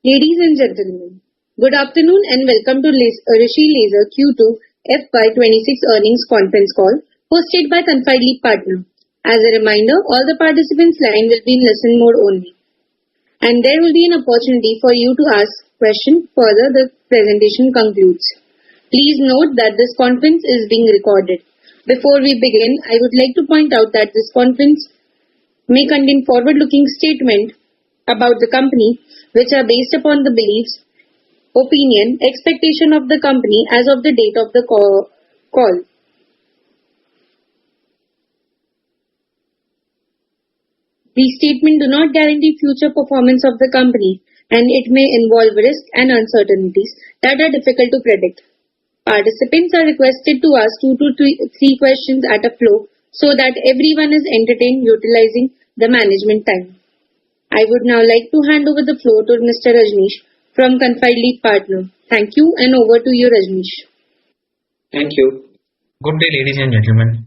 Ladies and gentlemen, good afternoon and welcome to Rishi Laser Q2 FY26 earnings conference call hosted by Confide Lead Partner. As a reminder, all the participants' line will be in listen mode only, and there will be an opportunity for you to ask questions further the presentation concludes. Please note that this conference is being recorded. Before we begin, I would like to point out that this conference may contain forward-looking statements about the company, which are based upon the beliefs, opinion, expectation of the company as of the date of the call. These statements do not guarantee future performance of the company, and it may involve risks and uncertainties that are difficult to predict. Participants are requested to ask 2 to 3 questions at a flow so that everyone is entertained utilizing the management time. I would now like to hand over the floor to Mr. Rajneesh from Confide Lead Partner. Thank you, and over to you, Rajneesh. Thank you. Good day, ladies and gentlemen.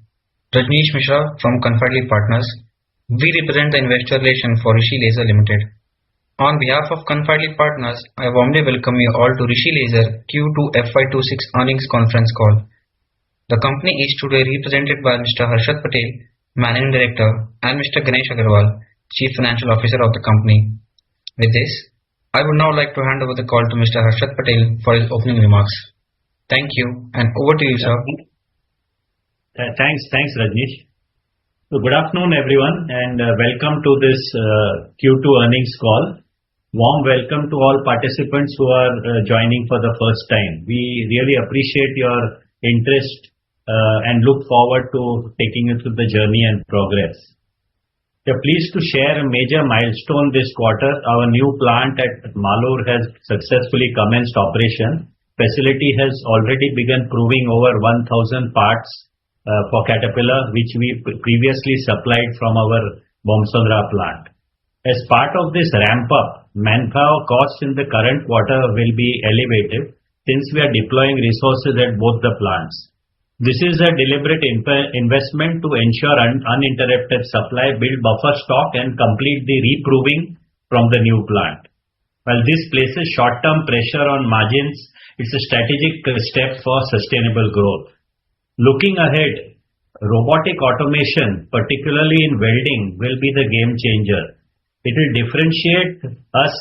Rajneesh Mishra from Confide Lead Partners. We represent the investor relation for Rishi Laser Limited. On behalf of Confide Lead Partners, I warmly welcome you all to Rishi Laser Q2 FY26 earnings conference call. The company is today represented by Mr. Harshad Patel, Managing Director, and Mr. Ganesh Agarwal, Chief Financial Officer of the company. With this, I would now like to hand over the call to Mr. Harshad Patel for his opening remarks. Thank you, and over to you, sir. Thanks, Rajneesh. So good afternoon, everyone, and welcome to this Q2 earnings call. Warm welcome to all participants who are joining for the first time. We really appreciate your interest and look forward to taking you through the journey and progress. We are pleased to share a major milestone this quarter. Our new plant at Malur has successfully commenced operation. Facility has already begun proving over 1,000 parts for Caterpillar, which we previously supplied from our Bomsandra plant. As part of this ramp-up, manpower costs in the current quarter will be elevated since we are deploying resources at both the plants. This is a deliberate investment to ensure uninterrupted supply, build buffer stock, and complete the reproving from the new plant. While this places short-term pressure on margins, it's a strategic step for sustainable growth. Looking ahead, robotic automation, particularly in welding, will be the game changer. It will differentiate us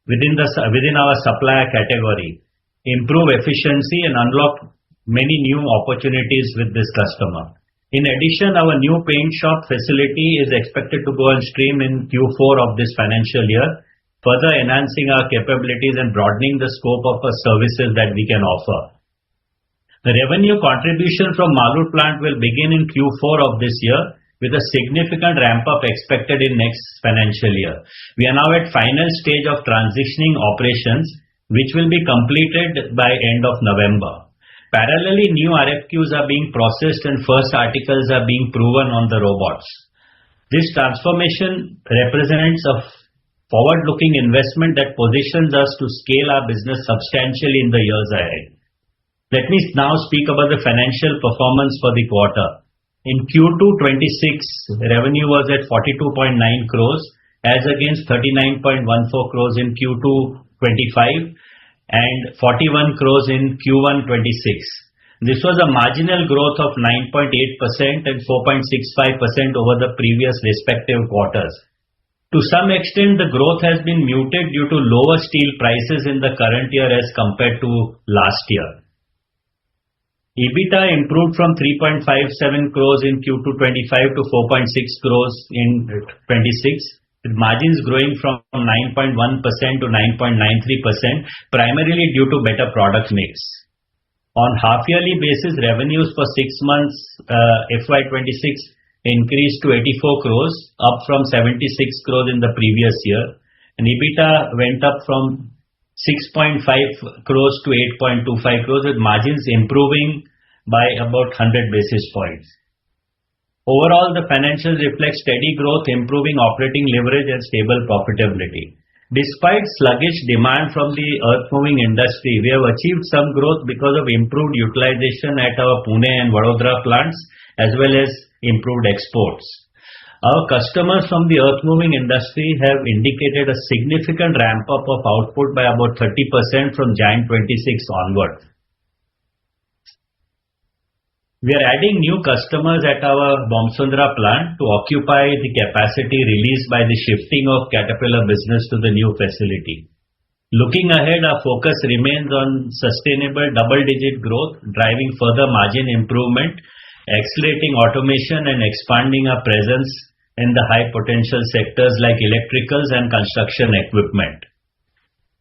within our supplier category, improve efficiency, and unlock many new opportunities with this customer. In addition, our new paint shop facility is expected to go on stream in Q4 of this financial year, further enhancing our capabilities and broadening the scope of our services that we can offer. The revenue contribution from Malur plant will begin in Q4 of this year, with a significant ramp-up expected in next financial year. We are now at final stage of transitioning operations, which will be completed by end of November. Parallelly, new RFQs are being processed and first articles are being proven on the robots. This transformation represents a forward-looking investment that positions us to scale our business substantially in the years ahead. Let me now speak about the financial performance for the quarter. In Q2 26, revenue was at 42.9 crores as against 39.14 crores in Q2 25 and 41 crores in Q1 26. This was a marginal growth of 9.8% and 4.65% over the previous respective quarters. To some extent, the growth has been muted due to lower steel prices in the current year as compared to last year. EBITDA improved from 3.57 crores in Q2 25 to 4.6 crores in 26. With margins growing from 9.1% to 9.93%, primarily due to better product mix. On half-yearly basis, revenues for 6 months FY26 increased to 84 crores, up from 76 crores in the previous year, and EBITDA went up from 6.5 crores to 8.25 crores, with margins improving by about 100 basis points. Overall, the financials reflect steady growth, improving operating leverage and stable profitability. Despite sluggish demand from the earth-moving industry, we have achieved some growth because of improved utilization at our Pune and Vadodara plants, as well as improved exports. Our customers from the earth-moving industry have indicated a significant ramp-up of output by about 30% from Jan 26 onward. We are adding new customers at our Bomsundra plant to occupy the capacity released by the shifting of Caterpillar business to the new facility. Looking ahead, our focus remains on sustainable double-digit growth, driving further margin improvement, accelerating automation and expanding our presence in the high potential sectors like electricals and construction equipment.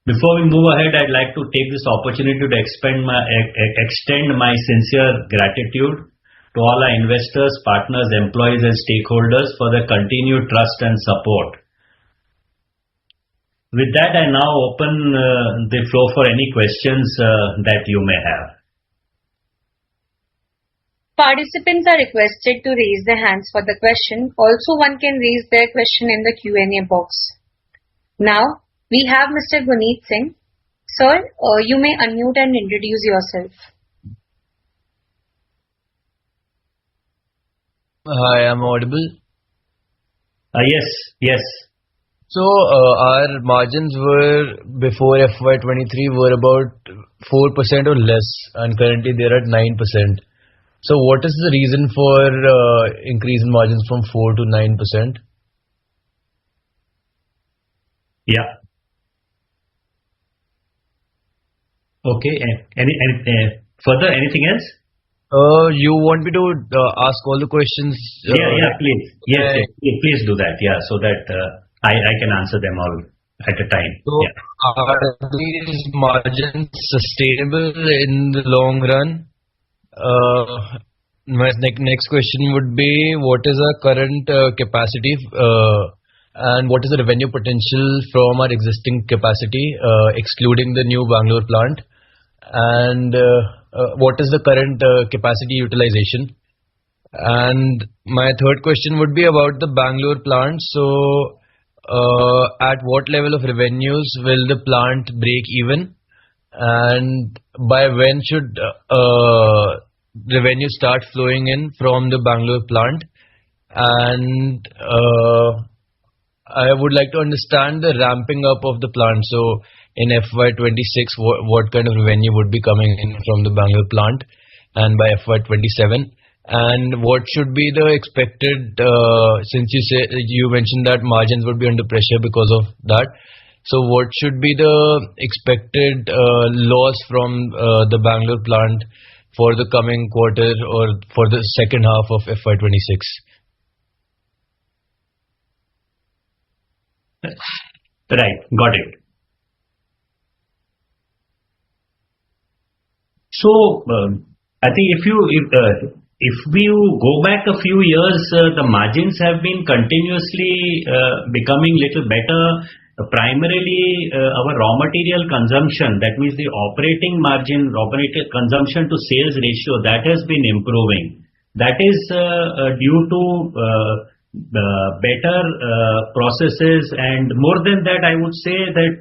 Before we move ahead, I'd like to take this opportunity to extend my sincere gratitude to all our investors, partners, employees and stakeholders for their continued trust and support. With that, I now open the floor for any questions that you may have. Participants are requested to raise their hands for the question. Also, one can raise their question in the Q&A box. Now, we have Mr. Guneet Singh. Sir, you may unmute and introduce yourself. Hi, I'm audible. Yes. So, our margins were before FY23 were about 4% or less, and currently they're at 9%. So, what is the reason for increase in margins from 4 to 9%? Yeah. Okay. Further, anything else? You want me to ask all the questions? Yeah, please. Yes, please do that. Yeah, so that I can answer them all at a time. So, are these margins sustainable in the long run? My next question would be, what is our current capacity and what is the revenue potential from our existing capacity, excluding the new Bangalore plant? And what is the current capacity utilization? And my third question would be about the Bangalore plant. So, at what level of revenues will the plant break even? And by when should revenue start flowing in from the Bangalore plant? And I would like to understand the ramping up of the plant. So, in FY26, what kind of revenue would be coming in from the Bangalore plant, and by FY27, and what should be the expected, since you mentioned that margins would be under pressure because of that, so what should be the expected loss from the Bangalore plant for the coming quarter or for the second half of FY26? Right, got it. So, I think if we go back a few years, the margins have been continuously becoming little better. Primarily, our raw material consumption, that means the operating margin, operating consumption to sales ratio, that has been improving. That is due to better processes, and more than that, I would say that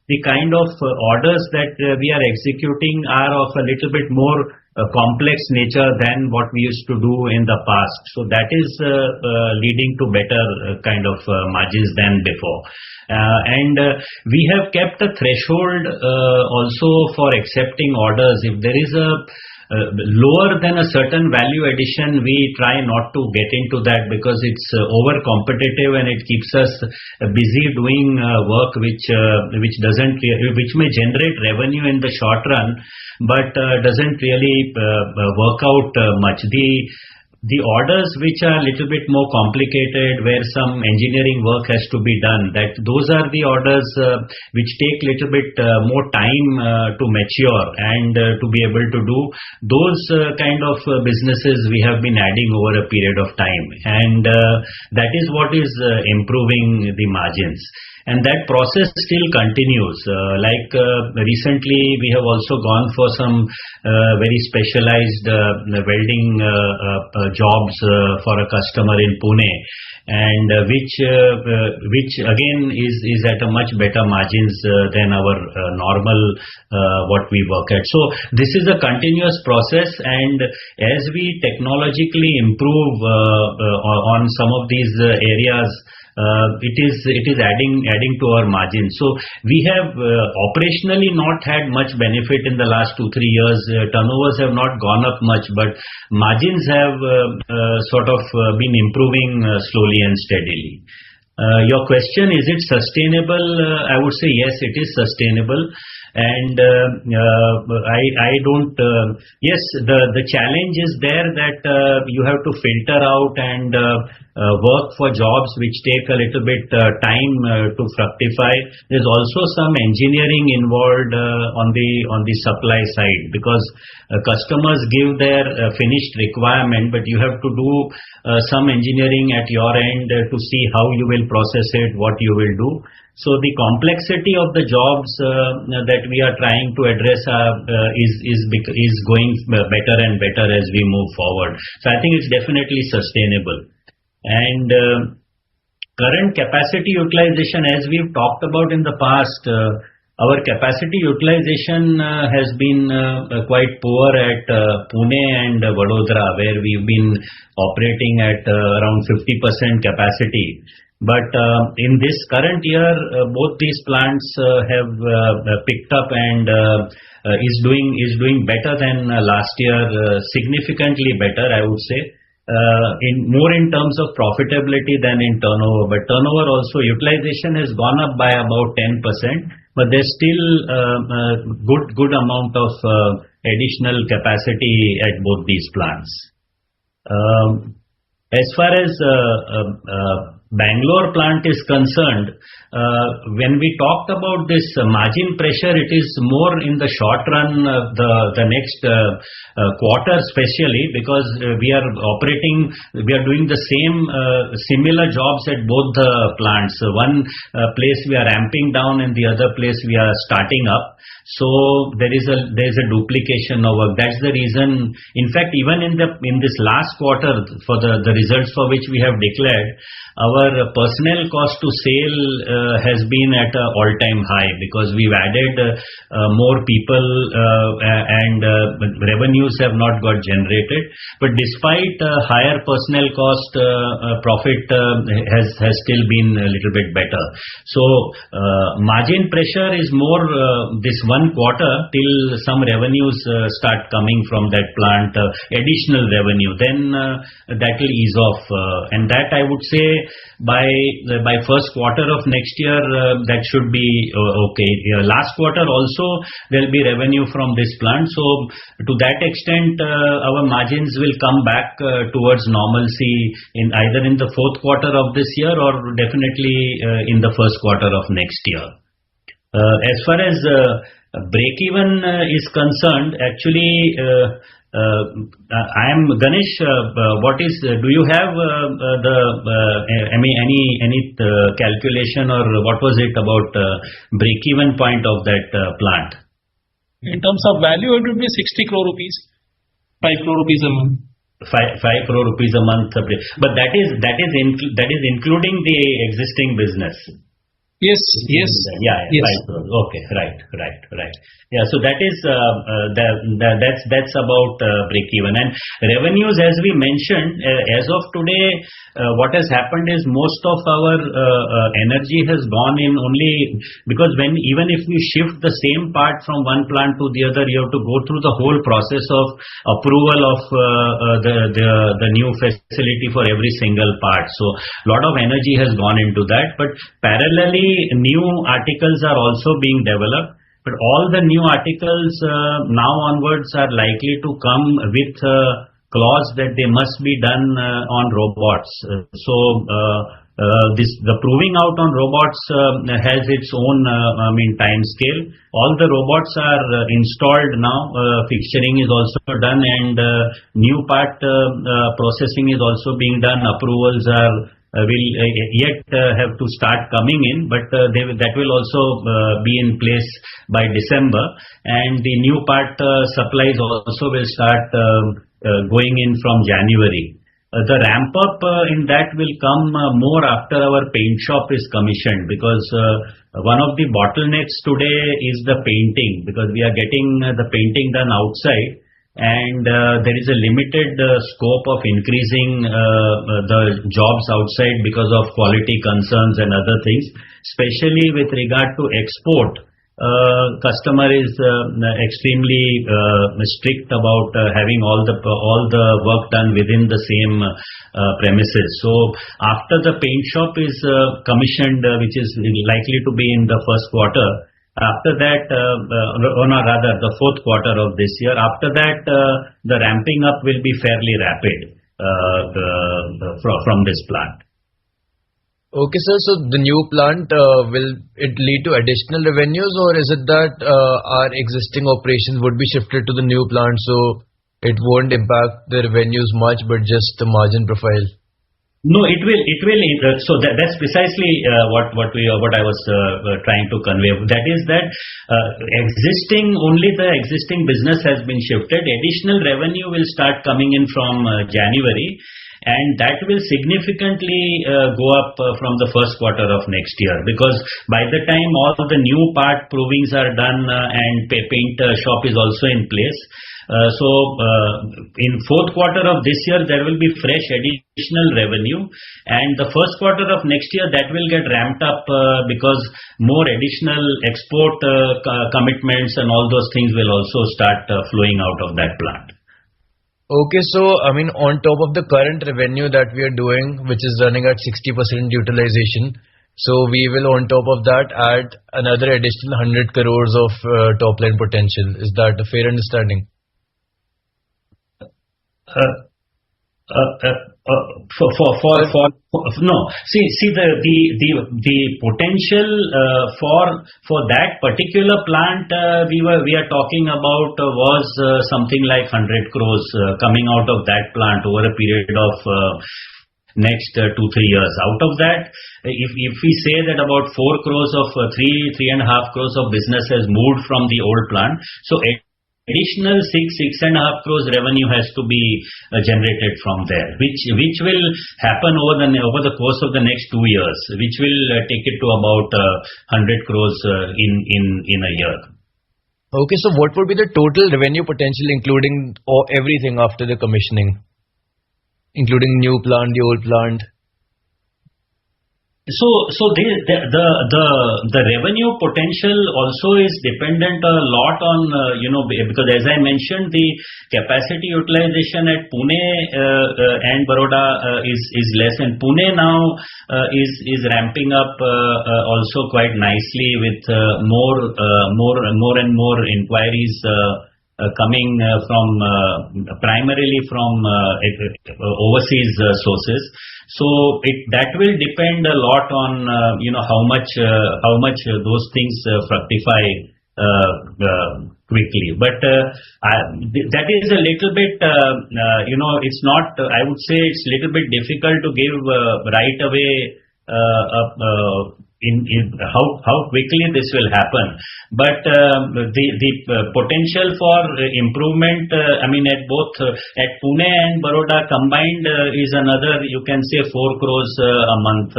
the kind of orders that we are executing are of a little bit more complex nature than what we used to do in the past. So that is leading to better kind of margins than before. And we have kept a threshold also for accepting orders. If there is a lower than a certain value addition, we try not to get into that because it's over competitive and it keeps us busy doing work which may generate revenue in the short run, but doesn't really work out much. The orders which are a little bit more complicated, where some engineering work has to be done, those are the orders which take little bit more time to mature and to be able to do. Those kind of businesses we have been adding over a period of time, and that is what is improving the margins. and that process still continues. Recently, we have also gone for some very specialized welding jobs for a customer in Pune, and which again is at a much better margins than our normal what we work at. So this is a continuous process, and as we technologically improve on some of these areas, it is adding to our margins. So we have operationally not had much benefit in the last 2-3 years. Turnovers have not gone up much, but margins have sort of been improving slowly and steadily. Your question, is it sustainable? I would say yes, it is sustainable. And I don't. Yes, the challenge is there that you have to filter out and work for jobs which take a little bit time to fructify. There's also some engineering involved on the supply side, because customers give their finished requirement, but you have to do some engineering at your end to see how you will process it, what you will do. So the complexity of the jobs that we are trying to address is going better and better as we move forward. So I think it's definitely sustainable. And current capacity utilization, as we've talked about in the past, our capacity utilization has been quite poor at Pune and Vadodara, where we've been operating at around 50% capacity. But in this current year, both these plants have picked up and is doing better than last year, significantly better, I would say. More in terms of profitability than in turnover, but turnover also, utilization has gone up by about 10%, but there's still good amount of additional capacity at both these plants. As far as Bangalore plant is concerned, when we talked about this margin pressure, it is more in the short run, the next quarter especially, because we are doing the similar jobs at both the plants. One place we are ramping down and the other place we are starting up. So there is a duplication of work. That's the reason. In fact, even in this last quarter, for the results for which we have declared, our personnel cost to sale has been at an all-time high, because we've added more people and revenues have not got generated. But despite higher personnel cost, profit has still been a little bit better. So margin pressure is more this one quarter till some revenues start coming from that plant, additional revenue. Then that will ease off, and that I would say by first quarter of next year, that should be okay. Last quarter also there will be revenue from this plant. So to that extent, our margins will come back towards normalcy either in the fourth quarter of this year or definitely in the first quarter of next year. As far as break-even is concerned, actually, I am Ganesh. Do you have any calculation, or what was it about break-even point of that plant? In terms of value, it would be 60 crore rupees, 5 crore rupees a month. 5 crore rupees a month, but that is including the existing business. Yes. Yes. 5 crore. Okay, right. Yeah, so that is that's about break even. And revenues, as we mentioned, as of today, what has happened is most of our energy has gone in only because even if we shift the same part from one plant to the other, you have to go through the whole process of approval of the new facility for every single part. So a lot of energy has gone into that, but parallelly new articles are also being developed. But all the new articles now onwards are likely to come with a clause that they must be done on robots. The proving out on robots has its own time scale. All the robots are installed now. Fixturing is also done, and new part processing is also being done. Approvals are will yet have to start coming in, but that will also be in place by December, and the new part supplies also will start going in from January. The ramp up in that will come more after our paint shop is commissioned, because one of the bottlenecks today is the painting, because we are getting the painting done outside, and there is a limited scope of increasing the jobs outside because of quality concerns and other things, especially with regard to export. Customer is extremely strict about having all the work done within the same premises. So after the paint shop is commissioned, which is likely to be in the first quarter, after that, or rather the fourth quarter of this year, after that the ramping up will be fairly rapid from this plant. Okay, sir. So the new plant, will it lead to additional revenues, or is it that our existing operations would be shifted to the new plant, so it won't impact the revenues much, but just the margin profile? No, it will. So that's precisely what I was trying to convey. That is that only the existing business has been shifted. Additional revenue will start coming in from January, and that will significantly go up from the first quarter of next year, because by the time all the new part provings are done and paint shop is also in place. So in fourth quarter of this year there will be fresh additional revenue, and the first quarter of next year that will get ramped up because more additional export commitments and all those things will also start flowing out of that plant. Okay, so I mean, on top of the current revenue that we are doing, which is running at 60% utilization, so we will on top of that add another additional 100 crores of top line potential. Is that a fair understanding? No. See the potential for that particular plant we are talking about was something like 100 crores coming out of that plant over a period of next 2-3 years. Out of that, if we say that about 4 crores of 3.5 crores of business has moved from the old plant, so additional 6.5 crores revenue has to be generated from there, which will happen over the course of the next 2 years, which will take it to about 100 crores in a year. Okay, so what would be the total revenue potential, including everything after the commissioning, including new plant, the old plant? So the revenue potential also is dependent a lot on because as I mentioned, the capacity utilization at Pune and Baroda is less, and Pune now is ramping up also quite nicely with more and more inquiries coming from primarily from overseas sources. So that will depend a lot on how much those things fructify quickly. But that is a little bit it's not. I would say it's a little bit difficult to give right away in how quickly this will happen. But the potential for improvement, at both at Pune and Baroda combined is another, you can say, 4 crores a month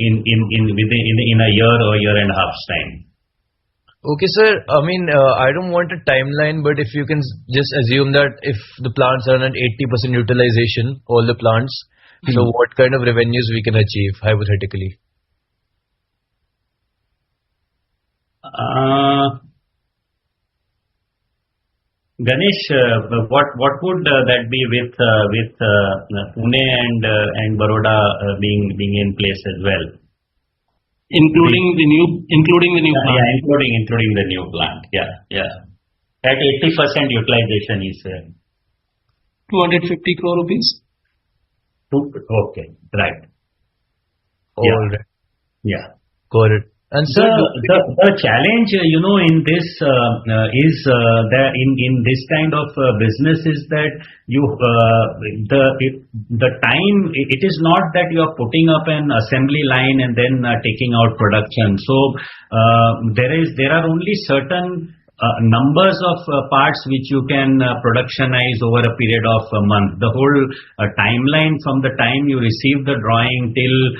in a year or year and a half's time. Okay, sir. I don't want a timeline, but if you can just assume that if the plants are at 80% utilization, all the plants, so what kind of revenues we can achieve hypothetically? Ganesh, what would that be with Pune and Baroda being in place as well? Including the new plant. Yeah, including the new plant. Yeah. At 80% utilization is 250 crore rupees. Okay, right. All right. Yeah. Got it. And The sir, the challenge, in this is that in this kind of business is that you the time it is not that you are putting up an assembly line and then taking out production. So there are only certain numbers of parts which you can productionize over a period of a month. The whole timeline from the time you receive the drawing till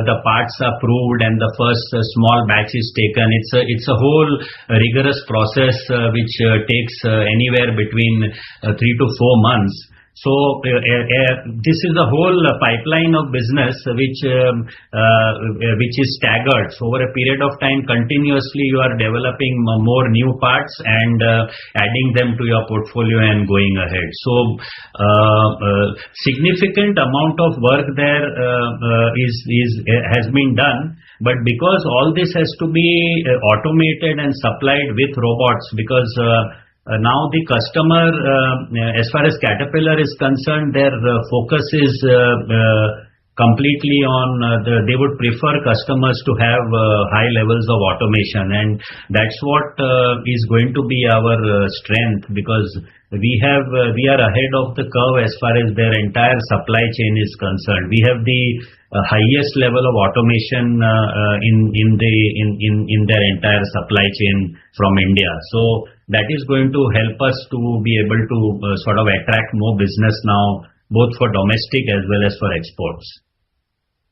the parts are proved and the first small batch is taken, it's a whole rigorous process which takes anywhere between 3 to 4 months. So this is the whole pipeline of business which is staggered. So over a period of time, continuously you are developing more new parts and adding them to your portfolio and going ahead. So significant amount of work there has been done. But because all this has to be automated and supplied with robots, because now the customer, as far as Caterpillar is concerned, their focus is completely on they would prefer customers to have high levels of automation, and that's what is going to be our strength, because we are ahead of the curve as far as their entire supply chain is concerned. We have the highest level of automation in their entire supply chain from India. So that is going to help us to be able to sort of attract more business now, both for domestic as well as for exports.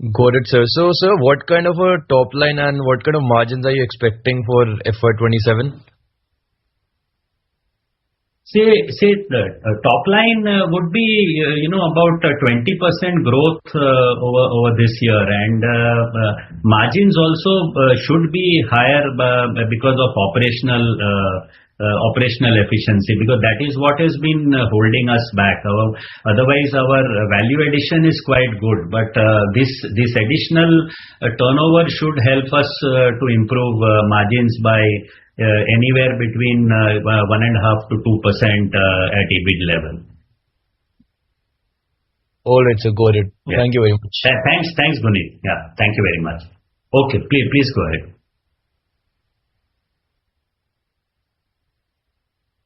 got it, sir. So, sir, what kind of a top line and what kind of margins are you expecting for FY27? Say the top line would be about 20% growth over this year, and margins also should be higher because of operational efficiency, because that is what has been holding us back. Otherwise our value addition is quite good, but this additional turnover should help us to improve margins by anywhere between 1.5 to 2% at EBIT level. All right, sir, got it. Yeah. Thank you very much. Thanks, Guneet. Yeah, thank you very much. Okay, please go ahead.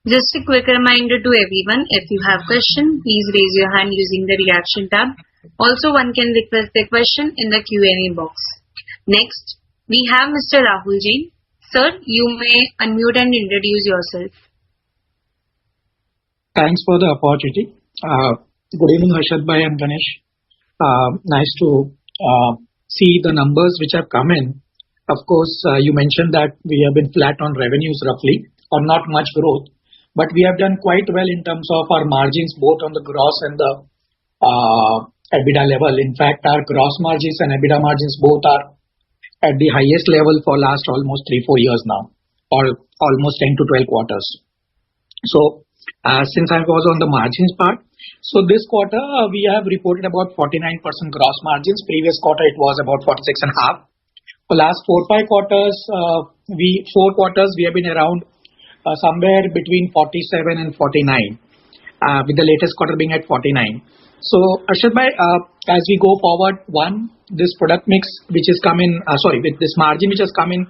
Just a quick reminder to everyone, if you have question, please raise your hand using the reaction tab. Also, one can request their question in the Q&A box. Next, we have Mr. Rahul Jain. Sir, you may unmute and introduce yourself. Thanks for the opportunity. Good evening, Harshad Bhai and Ganesh. Nice to see the numbers which have come in. Of course, you mentioned that we have been flat on revenues roughly, or not much growth, but we have done quite well in terms of our margins, both on the gross and the EBITDA level. In fact, our gross margins and EBITDA margins both are at the highest level for last almost 3-4 years now, or almost 10 to 12 quarters. So since I was on the margins part, so this quarter we have reported about 49% gross margins. Previous quarter it was about 46.5. For last 4-5 quarters, we have been around somewhere between 47 and 49, with the latest quarter being at 49. So Harshad Bhai, as we go forward, this product mix which is coming, with this margin which has come in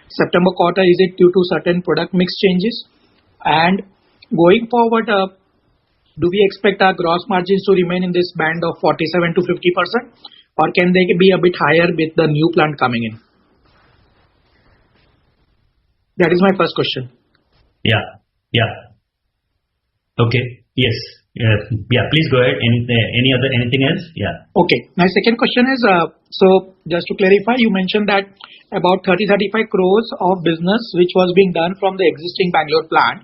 September quarter, is it due to certain product mix changes? And going forward, do we expect our gross margins to remain in this band of 47 to 50%, or can they be a bit higher with the new plant coming in? That is my first question. Yeah. Okay. Yes. Yeah. Please go ahead. Anything else? Yeah. Okay. My second question is, so just to clarify, you mentioned that about 30-35 crores of business which was being done from the existing Bangalore plant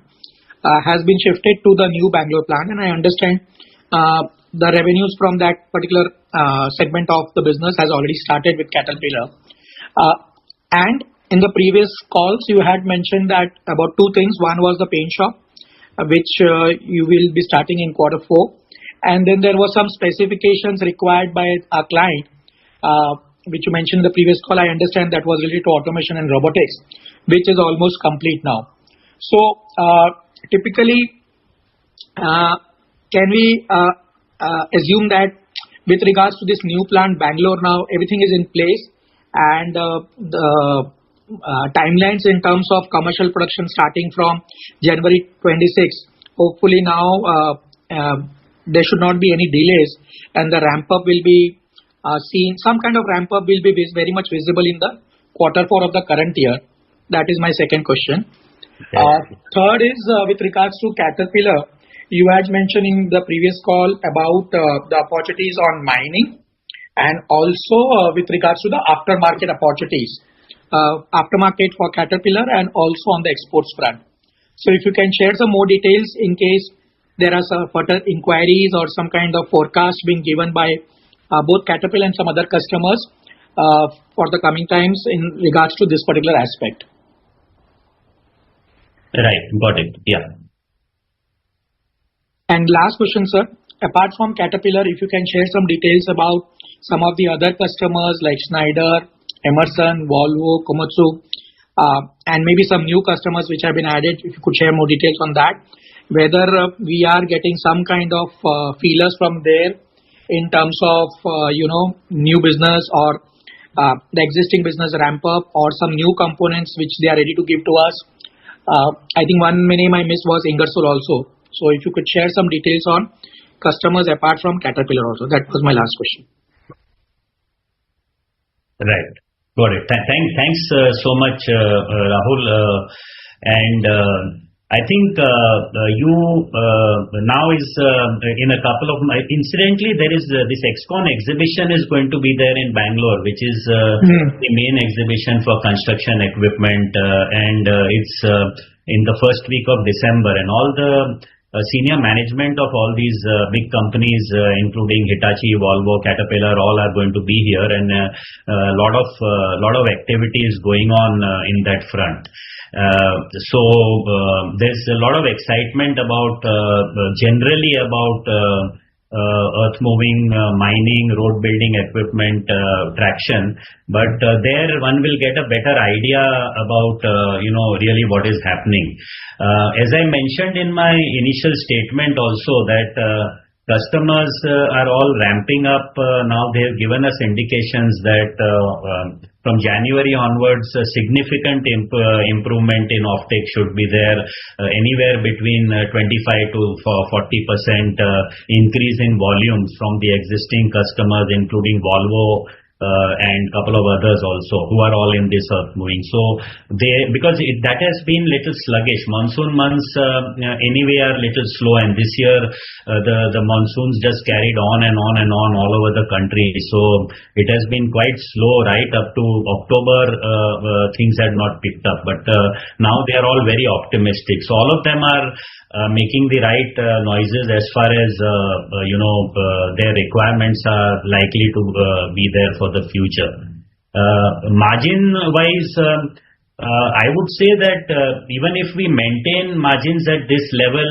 has been shifted to the new Bangalore plant, and I understand the revenues from that particular segment of the business has already started with Caterpillar. And in the previous calls, you had mentioned that about two things. One was the paint shop, which you will be starting in Q4. And then there were some specifications required by our client, which you mentioned in the previous call. I understand that was related to automation and robotics, which is almost complete now. So typically, can we assume that with regards to this new plant, Bangalore, now everything is in place, and the timelines in terms of commercial production starting from January 26. Hopefully now there should not be any delays, and the ramp up will be seen. Some kind of ramp up will be very much visible in the Q4 of the current year. That is my second question. Third is with regards to Caterpillar. You had mentioned in the previous call about the opportunities on mining, and also with regards to the aftermarket opportunities, aftermarket for Caterpillar, and also on the exports front. So if you can share some more details in case there are some further inquiries or some kind of forecast being given by both Caterpillar and some other customers for the coming times in regards to this particular aspect. Right, got it. Yeah. And last question, sir. Apart from Caterpillar, if you can share some details about some of the other customers like Schneider, Emerson, Volvo, Komatsu, and maybe some new customers which have been added. If you could share more details on that, whether we are getting some kind of feelers from there in terms of new business or the existing business ramp up, or some new components which they are ready to give to us. I think one name I missed was Ingersoll also. So if you could share some details on customers apart from Caterpillar also. That was my last question. Right. Got it. Thanks so much, Rahul. And I think you now is in a couple of incidentally there is this XCon exhibition is going to be there in Bangalore, which is the main exhibition for construction equipment, and it's in the first week of December, and all the senior management of all these big companies, including Hitachi, Volvo, Caterpillar, all are going to be here, and a lot of activity is going on in that front. So there's a lot of excitement about generally about earth moving, mining, road building equipment traction, but there one will get a better idea about really what is happening. As I mentioned in my initial statement also, that customers are all ramping up now. They have given us indications that from January onwards, a significant improvement in offtake should be there, anywhere between 25 to 40% increase in volumes from the existing customers, including Volvo and couple of others also, who are all in this earth moving. So because that has been little sluggish. Monsoon months anyway are little slow, and this year the monsoons just carried on and on and on all over the country. So it has been quite slow right up to October. Things had not picked up, but now they are all very optimistic. So all of them are making the right noises as far as their requirements are likely to be there for the future. Margin wise, I would say that even if we maintain margins at this level,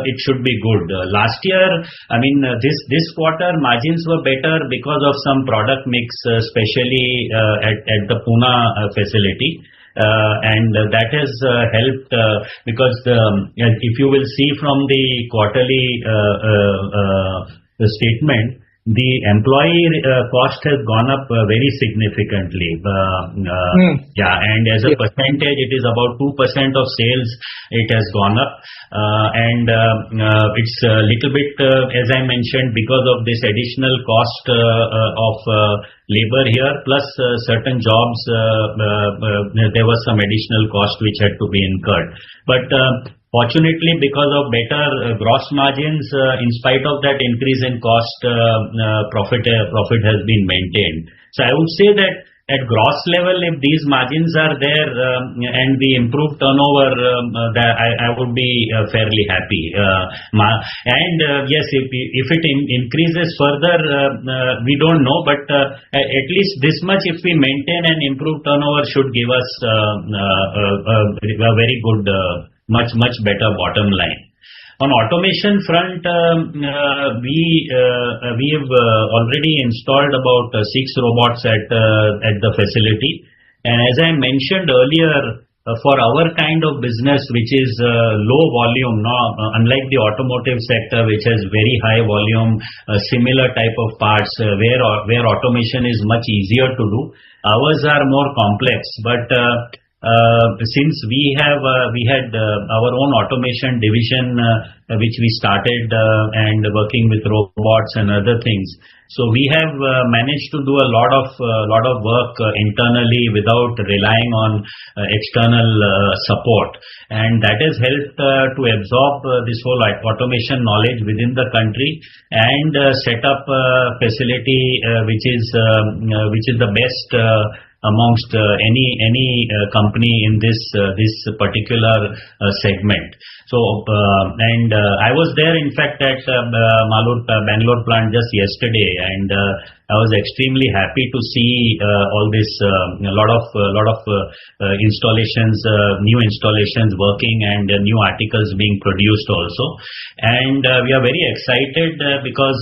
it should be good. Last year, I mean this quarter margins were better because of some product mix, especially at the Pune facility. And that has helped because if you will see from the quarterly statement, the employee cost has gone up very significantly. Yeah, and as a percentage, it is about 2% of sales. It has gone up, and it's a little bit, as I mentioned, because of this additional cost of labor here, plus certain jobs, there was some additional cost which had to be incurred. But fortunately, because of better gross margins, in spite of that increase in cost, profit has been maintained. So I would say that at gross level, if these margins are there and the improved turnover, I would be fairly happy. And yes, if it increases further, we don't know, but at least this much, if we maintain and improve turnover, should give us a very good, much better bottom line. On automation front, we have already installed about 6 robots at the facility, and as I mentioned earlier, for our kind of business, which is low volume, unlike the automotive sector, which has very high volume, similar type of parts, where automation is much easier to do. Ours are more complex, but since we had our own automation division, which we started and working with robots and other things, so we have managed to do a lot of work internally without relying on external support, and that has helped to absorb this whole automation knowledge within the country and set up a facility which is the best amongst any company in this particular segment. So and I was there, in fact, at Bangalore plant just yesterday, and I was extremely happy to see all this a lot of installations, new installations working, and new articles being produced also. And we are very excited because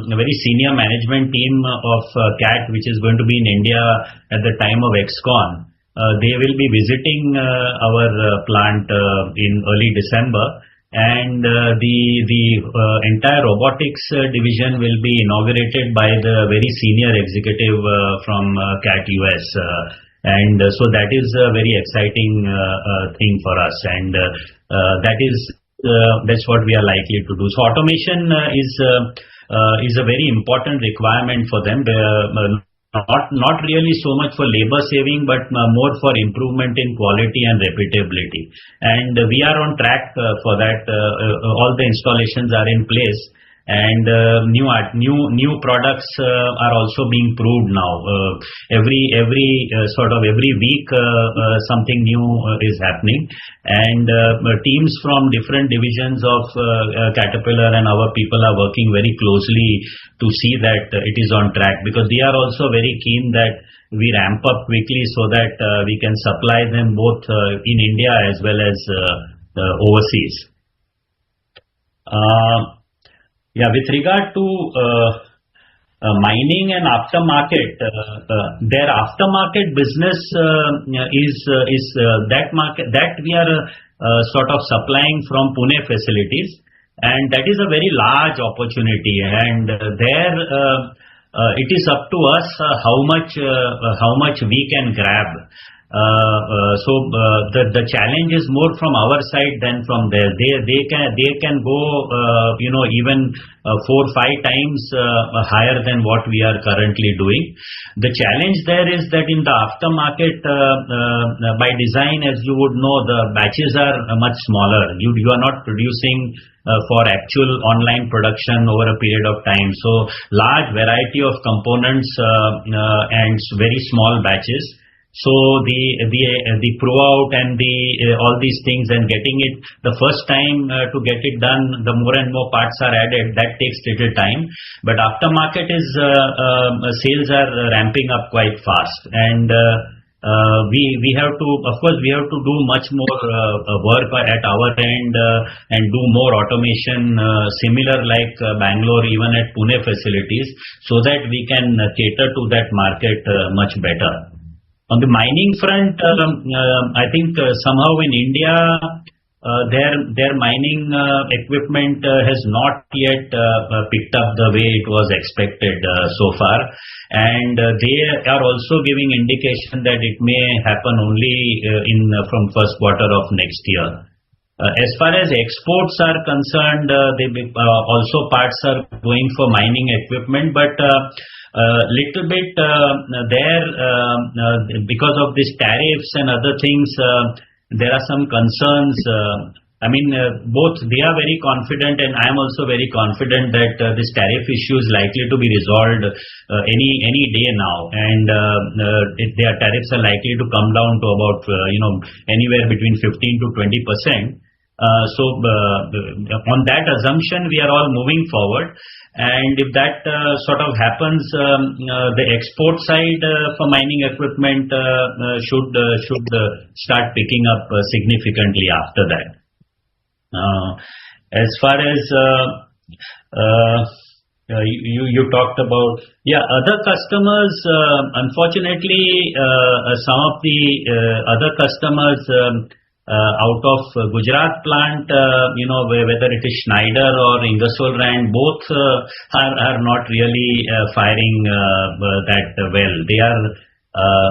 a very senior management team of CAT, which is going to be in India at the time of XCon, they will be visiting our plant in early December, and the entire robotics division will be inaugurated by the very senior executive from CAT US, and so that is a very exciting thing for us, and that's what we are likely to do. So automation is a very important requirement for them. Not really so much for labor saving, but more for improvement in quality and repeatability. And we are on track for that. All the installations are in place, and new products are also being proved now. Every week something new is happening, and teams from different divisions of Caterpillar and our people are working very closely to see that it is on track, because they are also very keen that we ramp up quickly so that we can supply them both in India as well as overseas. With regard to mining and aftermarket, their aftermarket business is that market that we are sort of supplying from Pune facilities, and that is a very large opportunity, and there it is up to us how much we can grab. So the challenge is more from our side than from there. They can go even 4-5 times higher than what we are currently doing. The challenge there is that in the aftermarket, by design, as you would know, the batches are much smaller. You are not producing for actual online production over a period of time. So large variety of components and very small batches. So the pro out and all these things, and getting it the first time to get it done, the more and more parts are added, that takes little time. But aftermarket is sales are ramping up quite fast, and we have to, of course, we have to do much more work at our end and do more automation, similar like Bangalore, even at Pune facilities, so that we can cater to that market much better. On the mining front, I think somehow in India, their mining equipment has not yet picked up the way it was expected so far, and they are also giving indication that it may happen only from first quarter of next year. As far as exports are concerned, also parts are going for mining equipment, but little bit there because of these tariffs and other things, there are some concerns. Both they are very confident, and I am also very confident that this tariff issue is likely to be resolved any day now, and their tariffs are likely to come down to about anywhere between 15 to 20%. So on that assumption, we are all moving forward, and if that sort of happens, the export side for mining equipment should start picking up significantly after that. As far as You talked about, other customers. Unfortunately, some of the other customers out of Gujarat plant, whether it is Schneider or Ingersoll Rand, both are not really firing that well. They are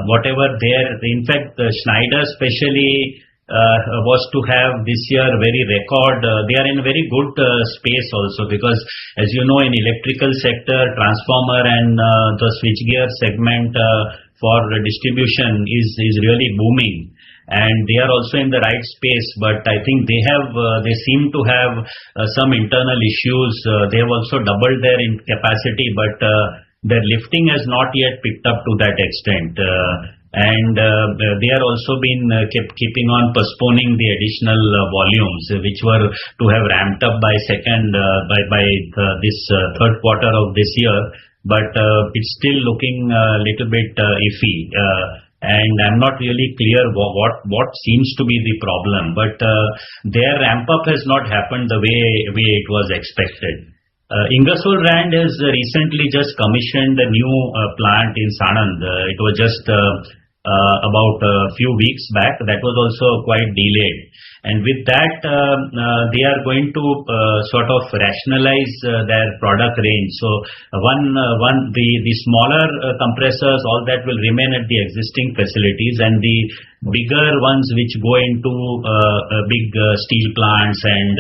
whatever there. In fact, Schneider especially was to have this year very record. They are in a very good space also, because as you know, in electrical sector, transformer and the switchgear segment for distribution is really booming, and they are also in the right space. But I think they seem to have some internal issues. They have also doubled their capacity, but their lifting has not yet picked up to that extent. And they are also been keeping on postponing the additional volumes, which were to have ramped up by this third quarter of this year, but it's still looking a little bit iffy, and I'm not really clear what seems to be the problem, but their ramp up has not happened the way it was expected. Ingersoll Rand has recently just commissioned a new plant in Sanand. It was just about a few weeks back. That was also quite delayed, and with that they are going to sort of rationalize their product range. So the smaller compressors, all that will remain at the existing facilities, and the bigger ones which go into big steel plants and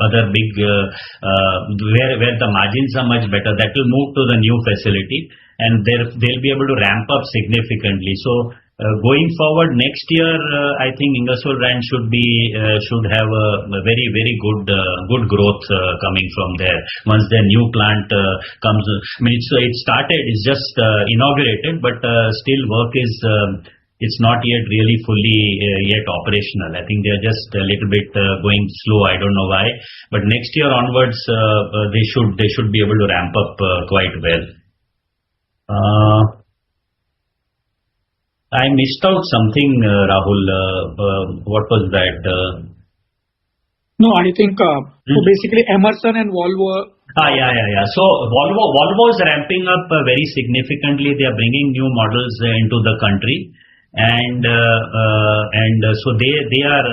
other big where the margins are much better, that will move to the new facility, and they'll be able to ramp up significantly. So going forward next year, I think Ingersoll Rand should have a very, very good growth coming from there once their new plant comes. I mean, it started, it's just inaugurated, but still work is it's not yet really fully yet operational. I think they are just a little bit going slow. I don't know why, but next year onwards they should be able to ramp up quite well. I missed out something, Rahul. What was that? No, I think so basically Emerson and Volvo. Yeah. So Volvo is ramping up very significantly. They are bringing new models into the country, and so they are.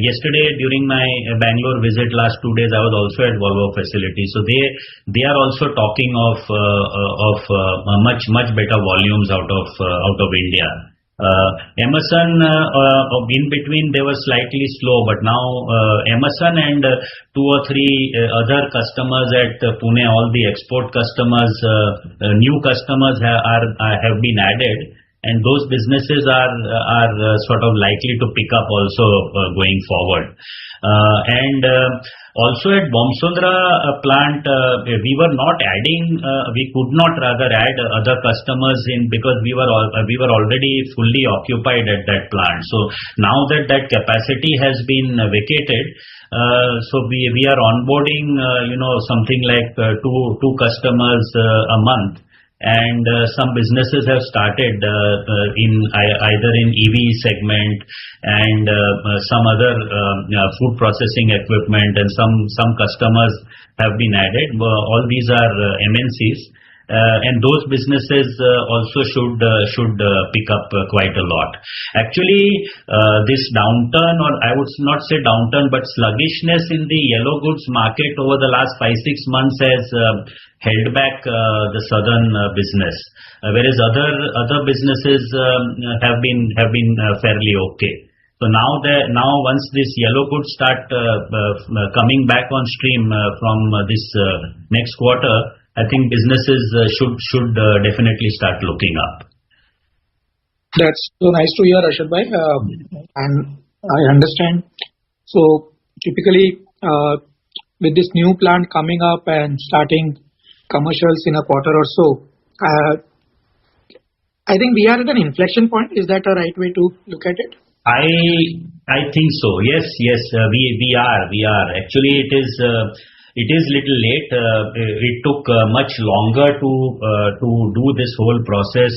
Yesterday during my Bangalore visit, last 2 days, I was also at Volvo facility. So they are also talking of much better volumes out of India. Emerson in between they were slightly slow, but now Emerson and 2 or 3 other customers at Pune, all the export customers, new customers have been added, and those businesses are sort of likely to pick up also going forward. And also at Bomsundra plant, we were not adding, we could not rather add other customers in, because we were already fully occupied at that plant. So now that capacity has been vacated, so we are onboarding something like two customers a month. And some businesses have started in either in EV segment and some other food processing equipment, and some customers have been added. All these are MNCs, and those businesses also should pick up quite a lot. Actually, this downturn, or I would not say downturn, but sluggishness in the yellow goods market over the last 5-6 months has held back the southern business, whereas other businesses have been fairly okay. So now once this yellow goods start coming back on stream from this next quarter, I think businesses should definitely start looking up. That's so nice to hear, Rashad bhai, and I understand. So typically with this new plant coming up and starting commercials in a quarter or so, I think we are at an inflection point. Is that a right way to look at it? I think so. Yes. We are. Actually, it is little late. It took much longer to do this whole process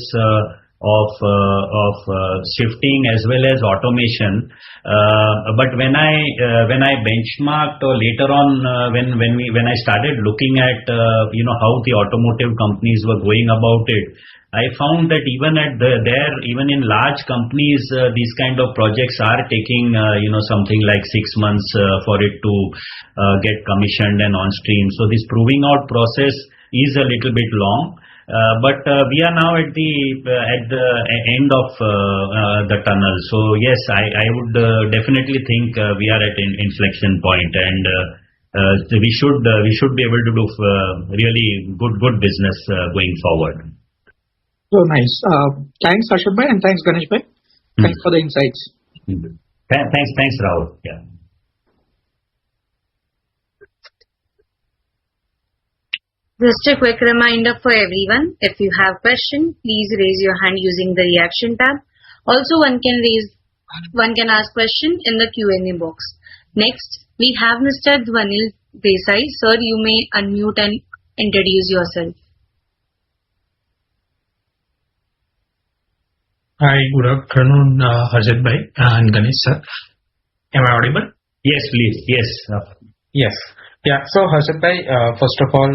shifting as well as automation. But when I benchmarked or later on when I started looking at how the automotive companies were going about it, I found that even even in large companies, these kind of projects are taking something like 6 months for it to get commissioned and on stream. So this proving out process is a little bit long. But we are now at the end of the tunnel. So yes, I would definitely think we are at an inflection point, and we should be able to do really good business going forward. So nice. Thanks, Harshad bhai, and thanks, Ganesh bhai. Thanks for the insights. Thanks, Rahul. Yeah. Just a quick reminder for everyone, if you have question, please raise your hand using the reaction tab. Also, one can ask question in the Q&A box. Next, we have Mr. Dhwanil Desai. Sir, you may unmute and introduce yourself. Hi, good afternoon, Harshad bhai and Ganesh sir. Am I audible? Yes, please. Yes. Yes. Yeah. So Harshad bhai, first of all,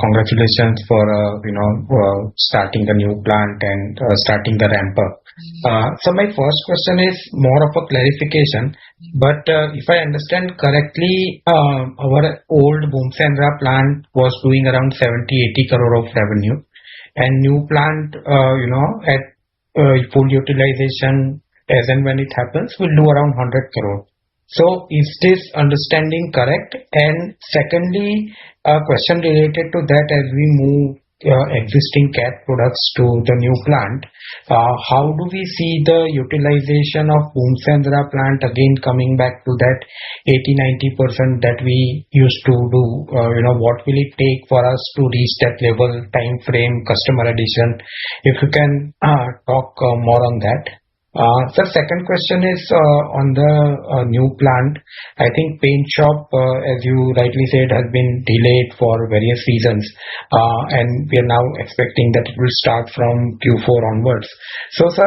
congratulations for starting the new plant and starting the ramp up. So my first question is more of a clarification. But if I understand correctly, our old Bhumsendra plant was doing around 70-80 crore of revenue, and new plant, at full utilization as and when it happens, will do around 100 crore. So is this understanding correct? And secondly, a question related to that, as we move existing CAT products to the new plant, how do we see the utilization of Bhumsendra plant again coming back to that 80-90% that we used to do? What will it take for us to reach that level, time frame, customer addition? If you can talk more on that. Sir, second question is on the new plant. I think paint shop, as you rightly said, has been delayed for various reasons, and we are now expecting that it will start from Q4 onwards. So, sir,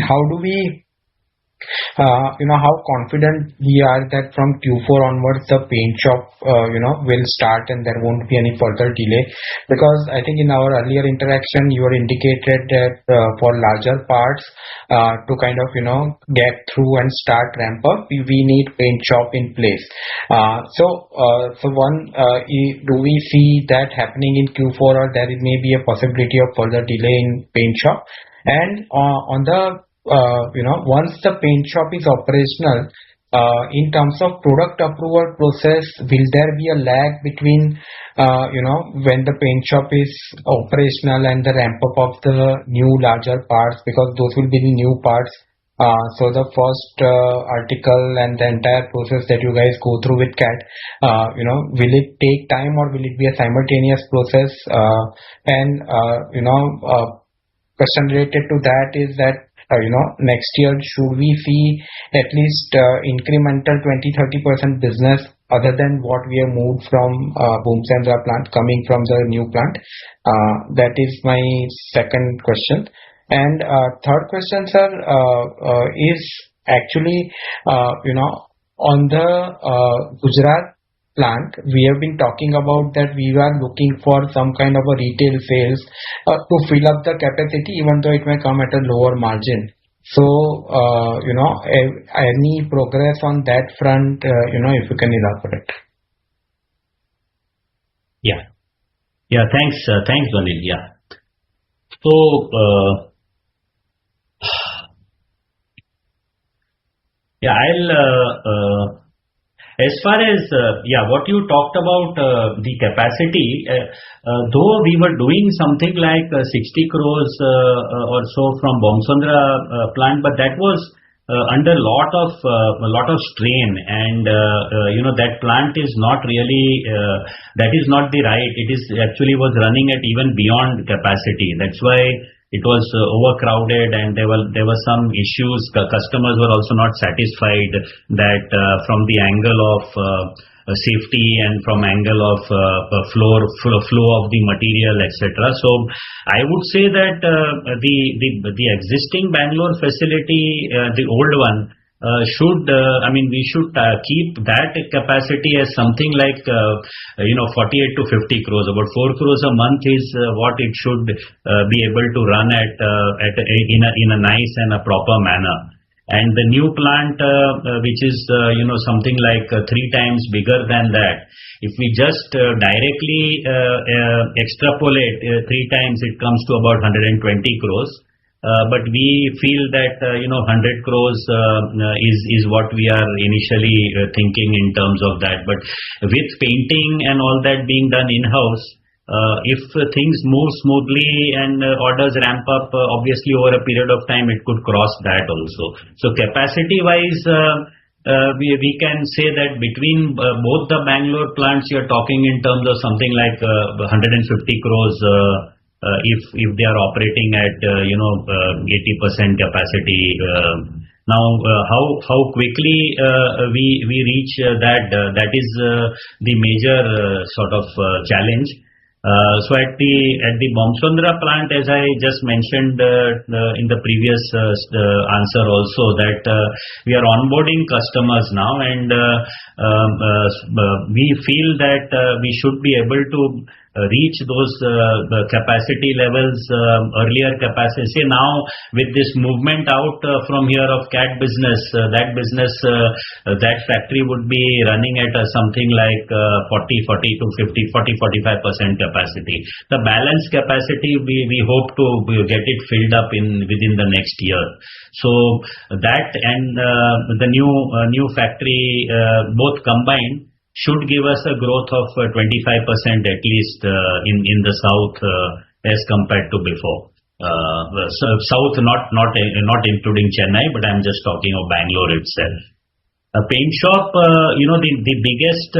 how do we how confident we are that from Q4 onwards the paint shop will start and there won't be any further delay? Because I think in our earlier interaction you had indicated that for larger parts to kind of get through and start ramp up, we need paint shop in place. So one, do we see that happening in Q4, or there may be a possibility of further delay in paint shop? And on the once the paint shop is operational, in terms of product approval process, will there be a lag between when the paint shop is operational and the ramp up of the new larger parts, because those will be the new parts? So the first article and the entire process that you guys go through with CAT, will it take time or will it be a simultaneous process? Question related to that is that next year, should we see at least incremental 20-30% business other than what we have moved from Bhumsendra plant coming from the new plant? That is my second question. And third question, sir, is actually on the Gujarat plant, we have been talking about that we are looking for some kind of a retail sales to fill up the capacity, even though it may come at a lower margin. So, any progress on that front, if you can elaborate. Yeah. Thanks, Vanil. Yeah. So, I'll. As far as what you talked about the capacity, though we were doing something like 60 crores or so from Bhumsendra plant, but that was under a lot of strain, and that plant is not really that is not the right. It is actually was running at even beyond capacity. That's why it was overcrowded, and there were some issues. Customers were also not satisfied that from the angle of safety and from angle of flow of the material, etc. So I would say that the existing Bangalore facility, the old one, we should keep that capacity as something like 48 to 50 crores. About 4 crores a month is what it should be able to run in a nice and a proper manner. And the new plant, which is something like 3 times bigger than that, if we just directly extrapolate 3 times, it comes to about 120 crores. But we feel that 100 crores is what we are initially thinking in terms of that. But with painting and all that being done in-house, if things move smoothly and orders ramp up, obviously over a period of time it could cross that also. So capacity-wise, we can say that between both the Bangalore plants, you're talking in terms of something like 150 crores. If they are operating at 80% capacity. Now how quickly we reach that is the major sort of challenge. So at the Bomsondra plant, as I just mentioned in the previous answer also, that we are onboarding customers now, and we feel that we should be able to reach those capacity levels, earlier capacity. Say now with this movement out from here of CAT business, that factory would be running at something like 40-45% capacity. The balance capacity we hope to get it filled up within the next year. So that and the new factory, both combined, should give us a growth of 25% at least in the south as compared to before. South not including Chennai, but I'm just talking of Bangalore itself. A paint shop, the biggest,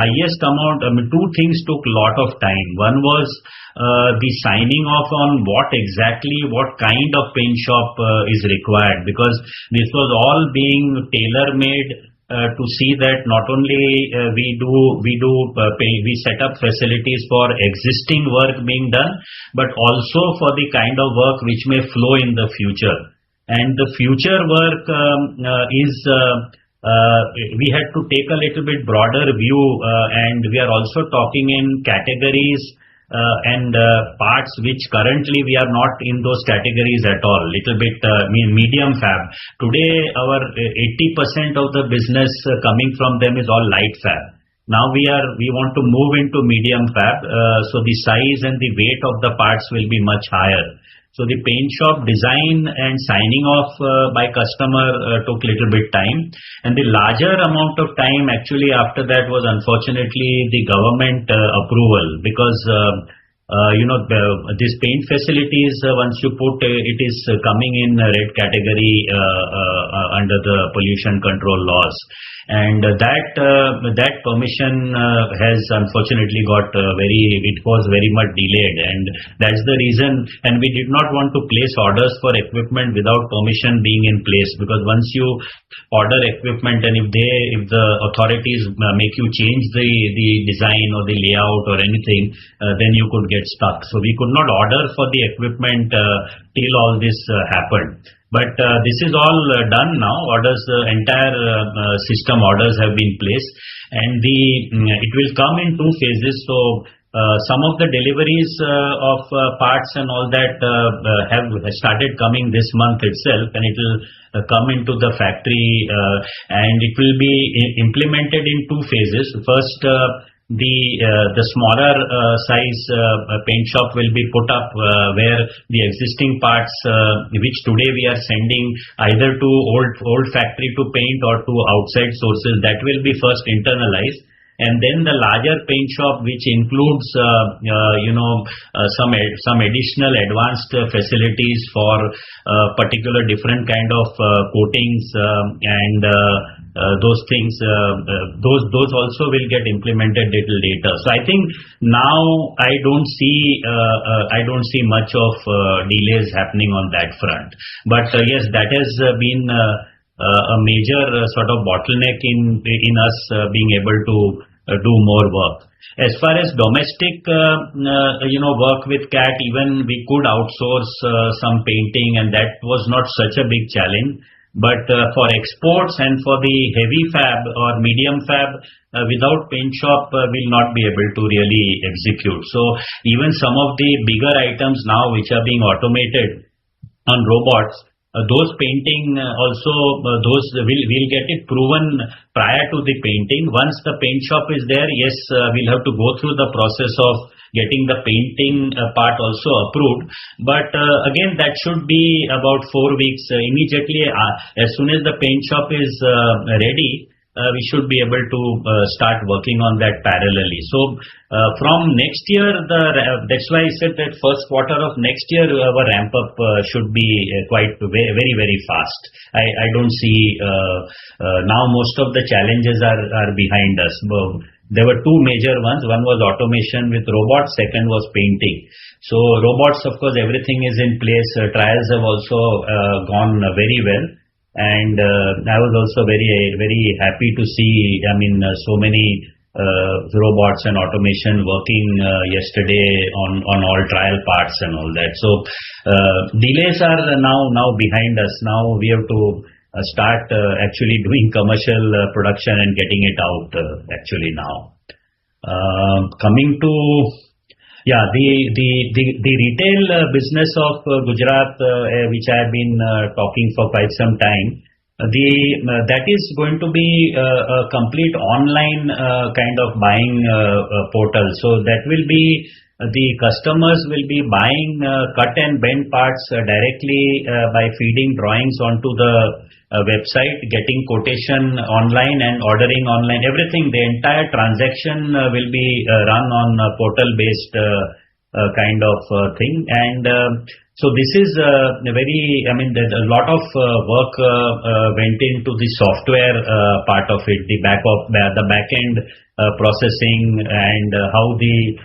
highest amount. Two things took a lot of time. One was the signing off on what kind of paint shop is required, because this was all being tailor-made to see that not only we set up facilities for existing work being done, but also for the kind of work which may flow in the future. And the future work we had to take a little bit broader view, and we are also talking in categories and parts which currently we are not in those categories at all. Little bit medium fab. Today our 80% of the business coming from them is all light fab. Now we want to move into medium fab, so the size and the weight of the parts will be much higher. So the paint shop design and signing off by customer took little bit time, and the larger amount of time actually after that was unfortunately the government approval, because these paint facilities, once you put it is coming in red category under the pollution control laws. And that permission has unfortunately it was very much delayed, and that's the reason. And we did not want to place orders for equipment without permission being in place, because once you order equipment and if the authorities make you change the design or the layout or anything, then you could get stuck. So we could not order for the equipment till all this happened. But this is all done now. Orders, entire system orders have been placed, and it will come in 2 phases. So some of the deliveries of parts and all that have started coming this month itself, and it will come into the factory, and it will be implemented in 2 phases. First, the smaller size paint shop will be put up where the existing parts which today we are sending either to old factory to paint or to outside sources, that will be first internalized. And then the larger paint shop, which includes some additional advanced facilities for particular different kind of coatings and those things, those also will get implemented little later. So I think now I don't see much of delays happening on that front. But yes, that has been a major sort of bottleneck in us being able to do more work. As far as domestic, work with CAT, even we could outsource some painting, and that was not such a big challenge. But for exports and for the heavy fab or medium fab, without paint shop, we'll not be able to really execute. So even some of the bigger items now which are being automated on robots, those painting also, those will get it proven prior to the painting. Once the paint shop is there, yes, we'll have to go through the process of getting the painting part also approved. But again, that should be about 4 weeks. Immediately, as soon as the paint shop is ready, we should be able to start working on that parallelly. So from next year, that's why I said that first quarter of next year, our ramp up should be quite very, very fast. I don't see now most of the challenges are behind us. There were two major ones. One was automation with robots. Second was painting. So robots, of course, everything is in place. Trials have also gone very well. And I was also very, very happy to see, so many robots and automation working yesterday on all trial parts and all that. So delays are now behind us. Now we have to start actually doing commercial production and getting it out actually now. Coming to the retail business of Gujarat, which I have been talking for quite some time, that is going to be a complete online kind of buying portal. So that will be the customers will be buying cut and bend parts directly by feeding drawings onto the website, getting quotation online and ordering online. Everything, the entire transaction will be run on a portal-based kind of thing. And so this is there's a lot of work went into the software part of it, the back end processing, and how the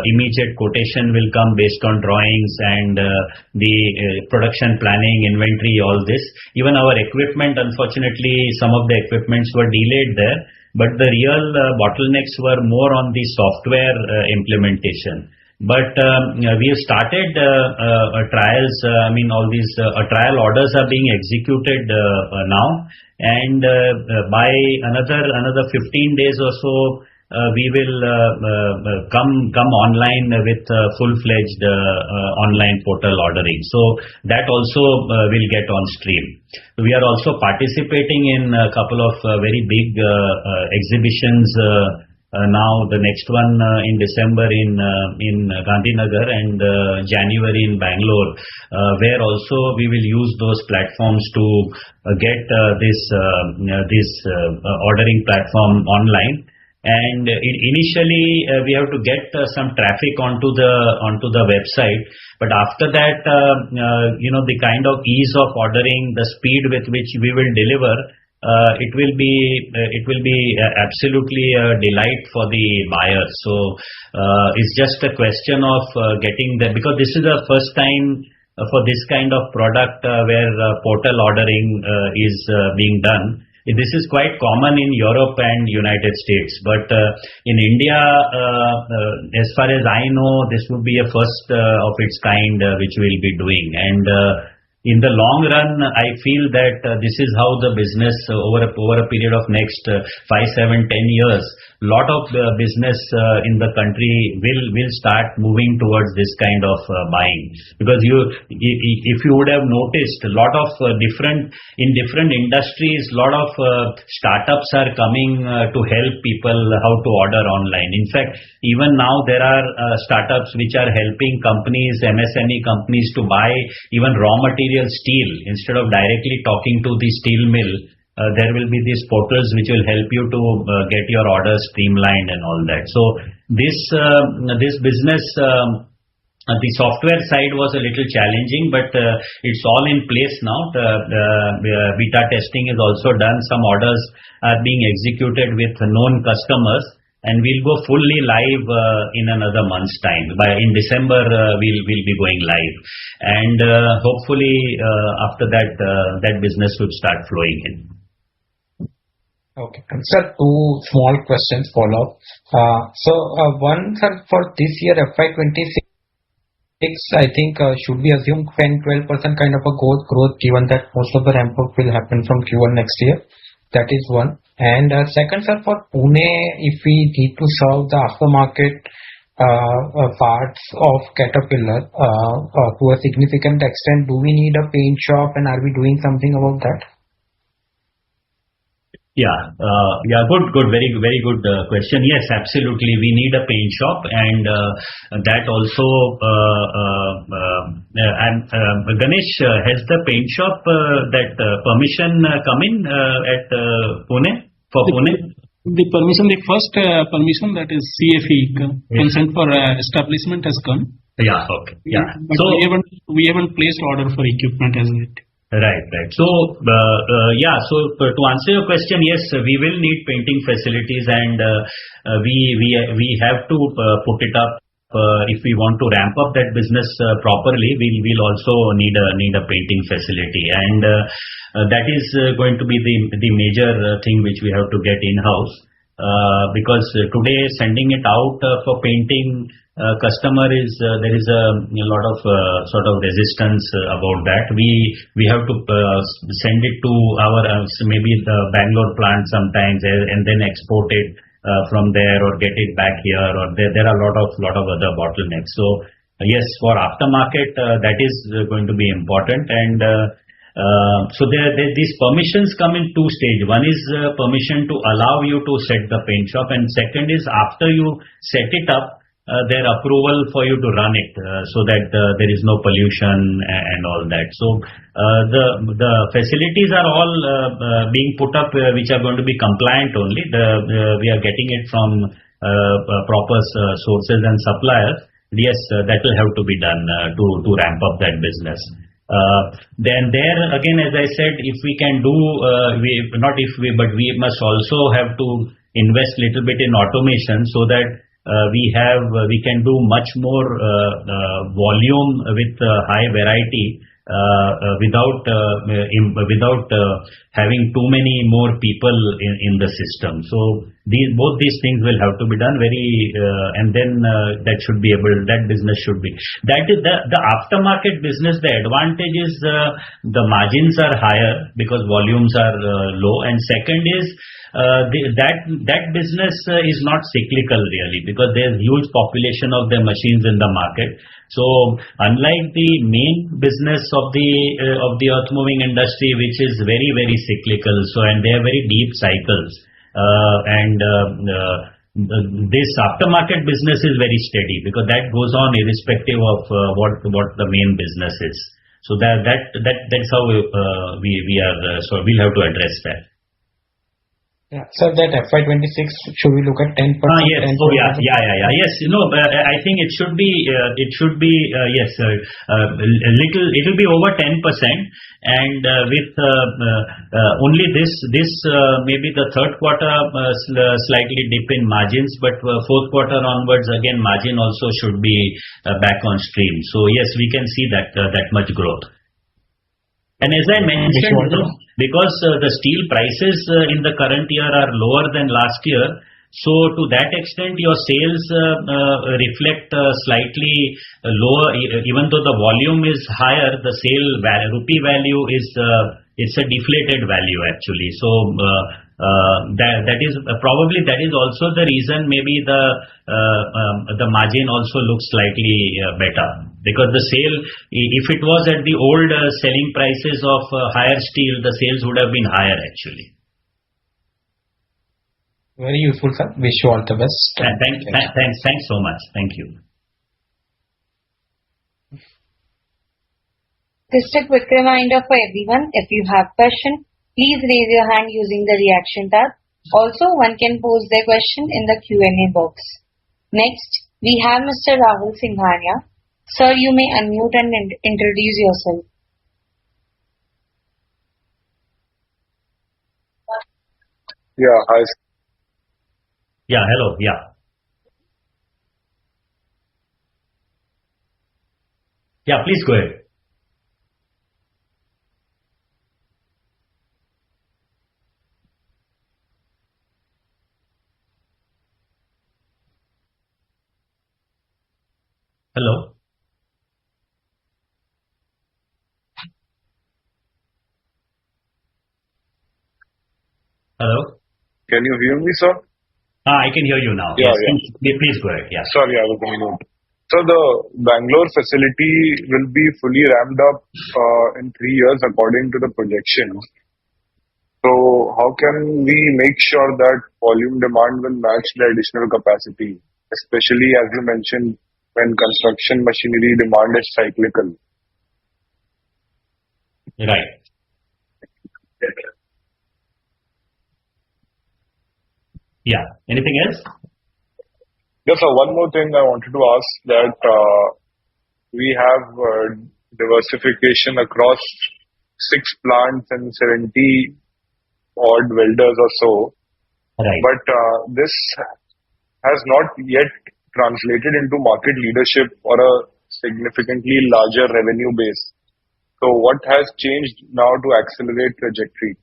immediate quotation will come based on drawings, and the production planning, inventory, all this. Even our equipment, unfortunately, some of the equipments were delayed there, but the real bottlenecks were more on the software implementation. But we have started trials. All these trial orders are being executed now, and by another 15 days or so, we will come online with full-fledged online portal ordering. So that also will get on stream. We are also participating in a couple of very big exhibitions now. The next one in December in Gandhinagar, and January in Bangalore, where also we will use those platforms to get this ordering platform online. And initially we have to get some traffic onto the website, but after that, the kind of ease of ordering, the speed with which we will deliver, it will be absolutely a delight for the buyers. So it's just a question of getting there, because this is the first time for this kind of product where portal ordering is being done. This is quite common in Europe and United States, but in India, as far as I know, this would be a first of its kind which we'll be doing. And in the long run, I feel that this is how the business over a period of next 5, 7, 10 years, lot of business in the country will start moving towards this kind of buying. Because if you would have noticed, a lot of different industries, lot of startups are coming to help people how to order online. In fact, even now there are startups which are helping companies, MSME companies, to buy even raw material steel. Instead of directly talking to the steel mill, there will be these portals which will help you to get your orders streamlined and all that. So this business, the software side was a little challenging, but it's all in place now. The beta testing is also done. Some orders are being executed with known customers, and we'll go fully live in another month's time. In December, we'll be going live, and hopefully after that, that business would start flowing in. Okay. Sir, two small questions follow up. One, sir, for this year, FY26, I think, should we assume 10-12% kind of a growth given that most of the ramp up will happen from Q1 next year? That is one. And second, sir, for Pune, if we need to serve the aftermarket parts of Caterpillar to a significant extent, do we need a paint shop, and are we doing something about that? Good, very good question. Yes, absolutely. We need a paint shop, and that also. Ganesh, has the paint shop that permission come in at Pune for Pune? The permission, the first permission, that is CFE, consent for establishment, has come. Yeah. Okay. Yeah. But we haven't placed order for equipment as yet. Right. So, to answer your question, yes, we will need painting facilities, and we have to put it up. If we want to ramp up that business properly, we'll also need a painting facility, and that is going to be the major thing which we have to get in house, because today sending it out for painting. Customer is there is a lot of sort of resistance about that. We have to send it to our maybe the Bangalore plant sometimes, and then export it from there, or get it back here, or there are a lot of other bottlenecks. So yes, for aftermarket that is going to be important, and so these permissions come in two stages. One is permission to allow you to set the paint shop, and second is after you set it up, their approval for you to run it, so that there is no pollution and all that. So the facilities are all being put up, which are going to be compliant only. We are getting it from proper sources and suppliers. Yes, that will have to be done to ramp up that business. Then there again, as I said, if we can do, but we must also have to invest little bit in automation, so that we can do much more volume with high variety without having too many more people in the system. So both these things will have to be done and then that business should be. That is the aftermarket business. The advantage is the margins are higher because volumes are low, and second is that business is not cyclical really, because there's huge population of the machines in the market. So unlike the main business of the earth moving industry, which is very cyclical, and they have very deep cycles, this aftermarket business is very steady, because that goes on irrespective of what the main business is. So that's how we are. So we'll have to address that. Yeah. So that FY26, should we look at 10%? Yes. Oh, yeah. Yes. I think it should be. Yes. It'll be over 10%, and with only this maybe the third quarter slightly dip in margins, but fourth quarter onwards again margin also should be back on stream. So yes, we can see that much growth. And as I mentioned, because the steel prices in the current year are lower than last year, so to that extent your sales reflect slightly lower, even though the volume is higher, the rupee value is it's a deflated value actually. So that is probably also the reason maybe the margin also looks slightly better, because the sale, if it was at the old selling prices of higher steel, the sales would have been higher actually. Very useful, sir. Wish you all the best. Thanks so much. Thank you. Just a quick reminder for everyone, if you have question, please raise your hand using the reaction tab. Also, one can pose their question in the Q&A box. Next, we have Mr. Rahul Singhania. Sir, you may unmute and introduce yourself. Yeah, hi. Yeah, hello. Yeah. Yeah, please go ahead. Hello. Hello. Can you hear me, sir? I can hear you now. Yeah, Yes, yeah. please go ahead. Yeah. Sorry, I was on mute. So the Bangalore facility will be fully ramped up in 3 years according to the projections. So how can we make sure that volume demand will match the additional capacity, especially as you mentioned, when construction machinery demand is cyclical? Right. Yeah. Anything else? Yes, sir. One more thing I wanted to ask that we have diversification across 6 plants and 70 odd welders or so, Right. but this has not yet translated into market leadership or a significantly larger revenue base. So what has changed now to accelerate trajectory?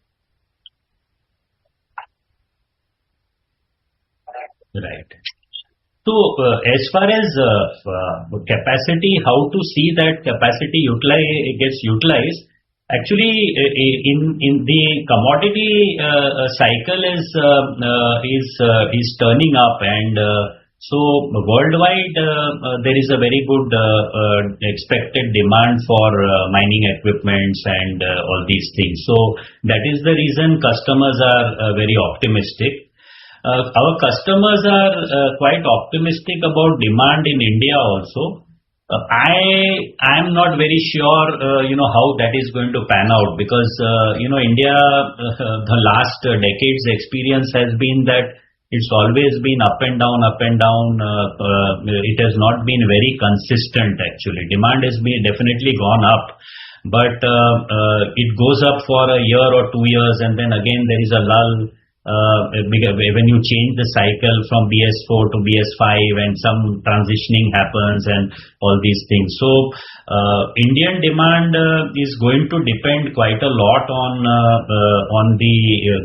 Right. So, as far as capacity, how to see that capacity gets utilized, actually, in the commodity cycle is turning up, and so worldwide there is a very good expected demand for mining equipments and all these things. So that is the reason customers are very optimistic. Our customers are quite optimistic about demand in India also. I'm not very sure, how that is going to pan out, because, India, the last decade's experience has been that it's always been up and down, up and down. It has not been very consistent actually. Demand has been definitely gone up, but it goes up for a year or 2 years, and then again there is a lull. When you change the cycle from BS4 to BS5 and some transitioning happens and all these things. So Indian demand is going to depend quite a lot on the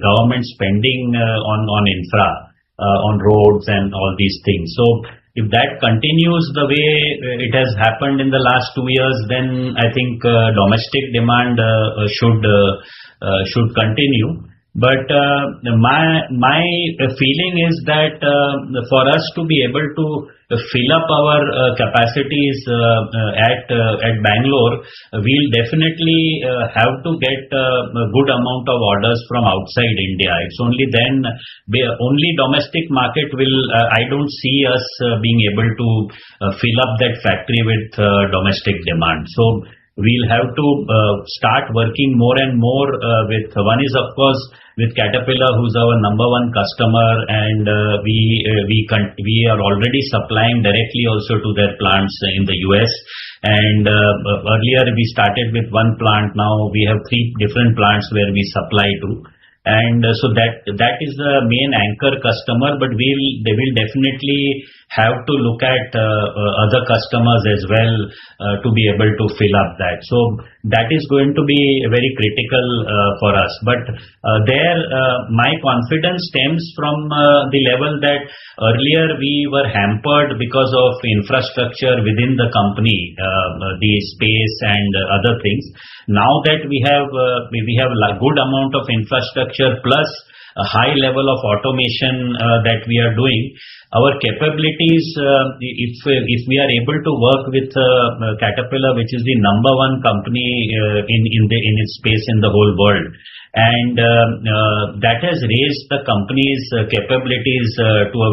government spending on infra, on roads and all these things. So if that continues the way it has happened in the last 2 years, then I think domestic demand should continue. But my feeling is that for us to be able to fill up our capacities at Bangalore, we'll definitely have to get a good amount of orders from outside India. It's only then, only domestic market will, I don't see us being able to fill up that factory with domestic demand. So we'll have to start working more and more with, one is of course with Caterpillar, who's our number one customer, and we are already supplying directly also to their plants in the US. And earlier we started with one plant. Now we have 3 different plants where we supply to. And so that is the main anchor customer, but they will definitely have to look at other customers as well to be able to fill up that. So that is going to be very critical for us. But my confidence stems from the level that earlier we were hampered because of infrastructure within the company, the space and other things. Now that we have a good amount of infrastructure plus a high level of automation that we are doing, our capabilities, if we are able to work with Caterpillar, which is the number one company in its space in the whole world, and that has raised the company's capabilities to a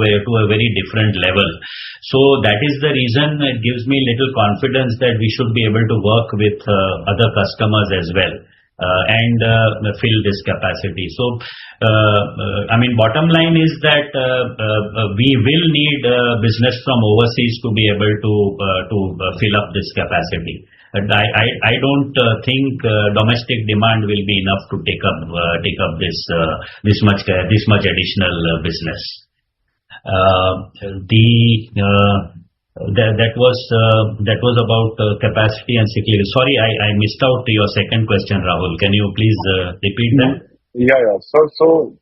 very different level. So that is the reason it gives me little confidence that we should be able to work with other customers as well and fill this capacity. So bottom line is that we will need business from overseas to be able to fill up this capacity. I don't think domestic demand will be enough to take up this much additional business. That was about capacity and cyclical. Sorry, I missed out your second question, Rahul. Can you please repeat that? Yeah. So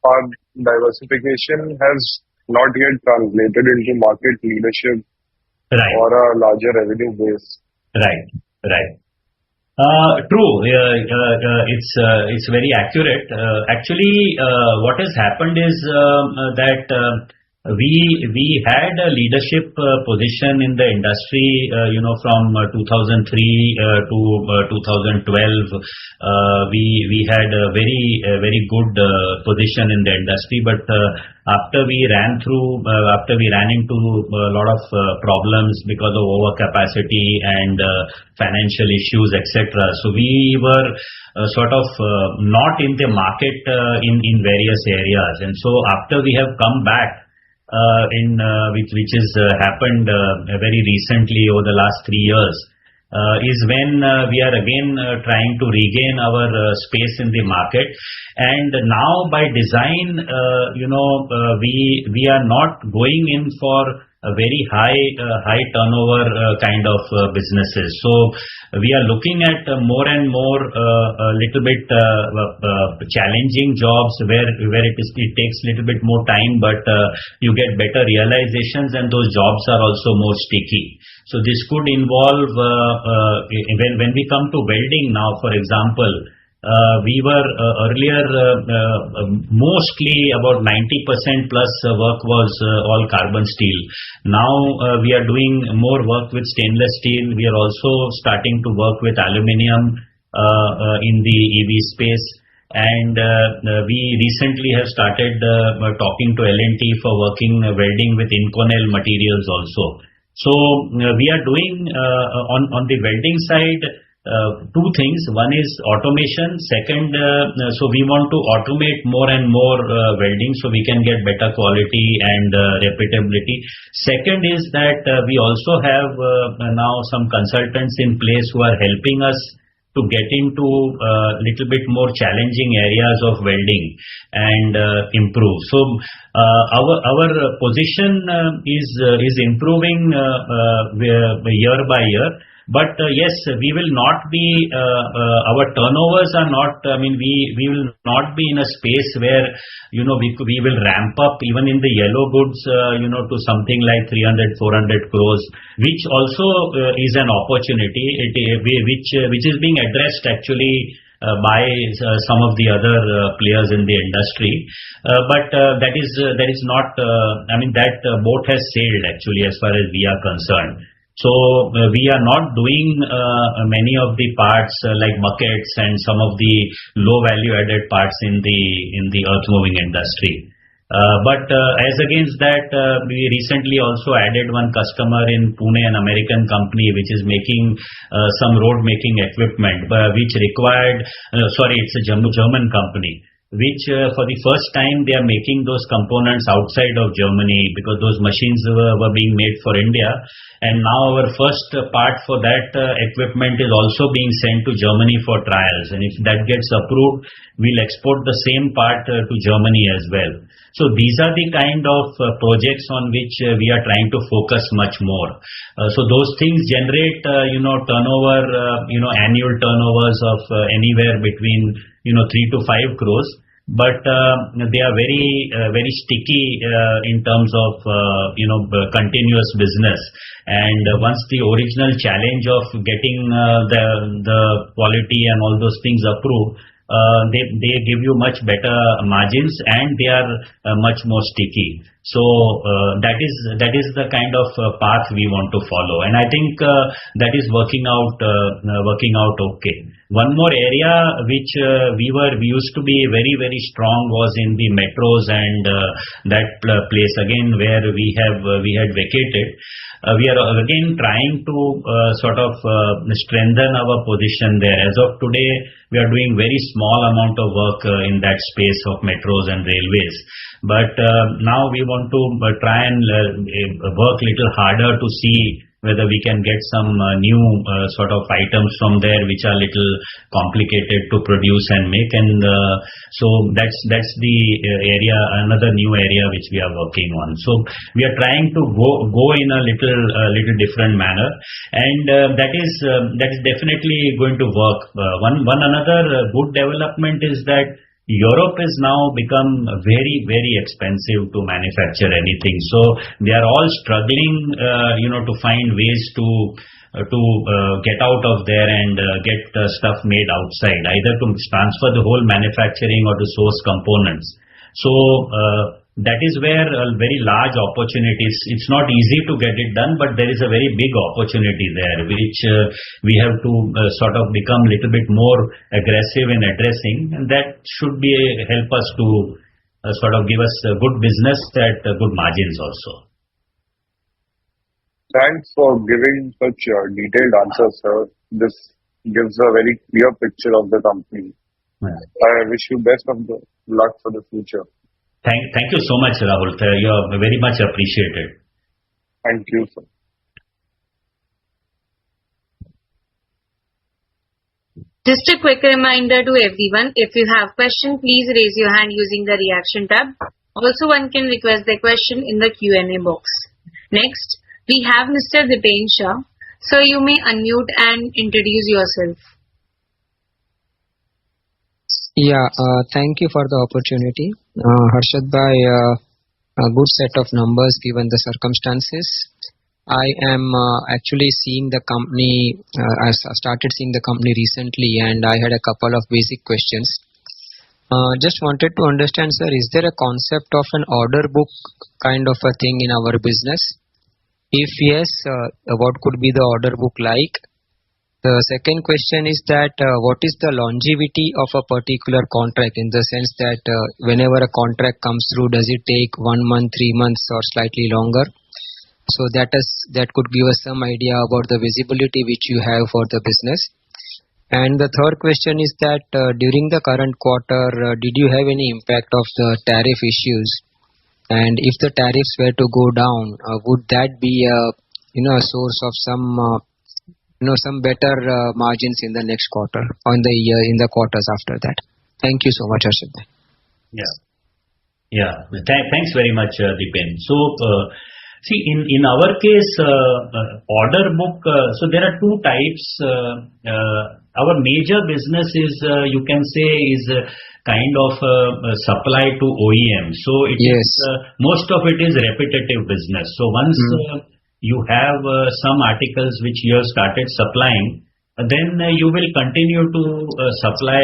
our diversification has not yet translated into market leadership Right. or a larger revenue base. Right. True. It's very accurate. Actually, what has happened is that we had a leadership position in the industry, from 2003 to 2012. We had a very good position in the industry, but after we ran into a lot of problems because of overcapacity and financial issues, etc. So we were sort of not in the market in various areas, and so after we have come back, which has happened very recently over the last 3 years, is when we are again trying to regain our space in the market. And now by design, we are not going in for a very high turnover kind of businesses. So we are looking at more and more a little bit challenging jobs where it takes a little bit more time, but you get better realizations, and those jobs are also more sticky. So this could involve when we come to welding now, for example. We were earlier mostly about 90% plus work was all carbon steel. Now we are doing more work with stainless steel. We are also starting to work with aluminium in the EV space. And we recently have started talking to L&T for working welding with Inconel materials also. So we are doing on the welding side two things. One is automation. Second, so we want to automate more and more welding so we can get better quality and repeatability. Second is that we also have now some consultants in place who are helping us to get into little bit more challenging areas of welding and improve. So our position is improving year by year. But yes, we will not be, our turnovers are not, we will not be in a space where, we will ramp up even in the yellow goods, to something like 300-400 crores, which also is an opportunity, which is being addressed actually by some of the other players in the industry. But that is not, that boat has sailed actually as far as we are concerned. So we are not doing many of the parts like buckets and some of the low value added parts in the earth moving industry. But as against that, we recently also added one customer in Pune, an American company which is making some road making equipment, which required, it's a German company, which for the first time they are making those components outside of Germany because those machines were being made for India. And now our first part for that equipment is also being sent to Germany for trials. And if that gets approved, we'll export the same part to Germany as well. So these are the kind of projects on which we are trying to focus much more. So those things generate, turnover, annual turnovers of anywhere between, 3 to 5 crores. But they are very sticky in terms of continuous business. And once the original challenge of getting the quality and all those things approved, they give you much better margins and they are much more sticky. So that is the kind of path we want to follow, and I think that is working out okay. One more area which we used to be very strong was in the metros and that place again where we had vacated. We are again trying to strengthen our position there. As of today, we are doing very small amount of work in that space of metros and railways. But now we want to try and work little harder to see whether we can get some new sort of items from there which are little complicated to produce and make, and so that's the area, another new area which we are working on. So we are trying to go in a little different manner, and that is definitely going to work. One another good development is that Europe has now become very, very expensive to manufacture anything. So they are all struggling, to find ways to get out of there and get stuff made outside, either to transfer the whole manufacturing or to source components. So that is where a very large opportunities. It's not easy to get it done, but there is a very big opportunity there, which we have to sort of become a little bit more aggressive in addressing, and that should be help us to sort of give us a good business at good margins also. Thanks for giving such detailed answers, sir. This gives a very clear picture of the company. Yeah. I wish you best of the luck for the future. Thank you so much, Rahul. You are very much appreciated. Thank you, sir. Just a quick reminder to everyone, if you have question, please raise your hand using the reaction tab. Also, one can request their question in the Q&A box. Next, we have Mr. Dipen Shah. Sir, you may unmute and introduce yourself. Yeah, thank you for the opportunity. Harshad bhai, a good set of numbers given the circumstances. I am actually seeing the company, I started seeing the company recently, and I had a couple of basic questions. Just wanted to understand, sir, is there a concept of an order book kind of a thing in our business? If yes, what could be the order book like? The second question is that what is the longevity of a particular contract, in the sense that whenever a contract comes through, does it take 1 month, 3 months or slightly longer? So that could give us some idea about the visibility which you have for the business. And the third question is that during the current quarter, did you have any impact of the tariff issues? And if the tariffs were to go down, would that be a source of some better margins in the next quarter or in the year, in the quarters after that? Thank you so much, Harshad bhai. Yeah. Thanks very much, Dipen. So, see, in our case, order book. So there are two types. Our major business is, you can say, is kind of supply to OEM. So it Yes. is most of it is repetitive business. So once you have some articles which you have started supplying, then you will continue to supply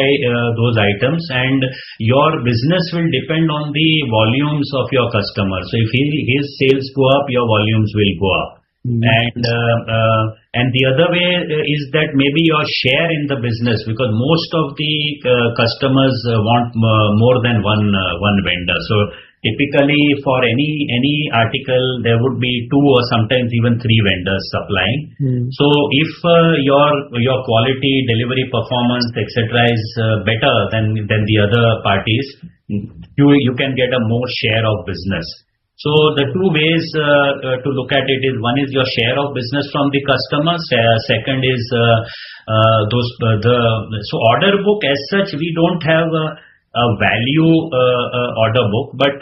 those items, and your business will depend on the volumes of your customer. So if his sales go up, your volumes will go up. And the other way is that maybe your share in the business, because most of the customers want more than one vendor. So typically for any article there would be 2 or sometimes even 3 vendors supplying. So if your quality, delivery performance, etc. is better than the other parties, you can get a more share of business. So the two ways to look at it is, one is your share of business from the customers. Second is so order book as such, we don't have a value order book, but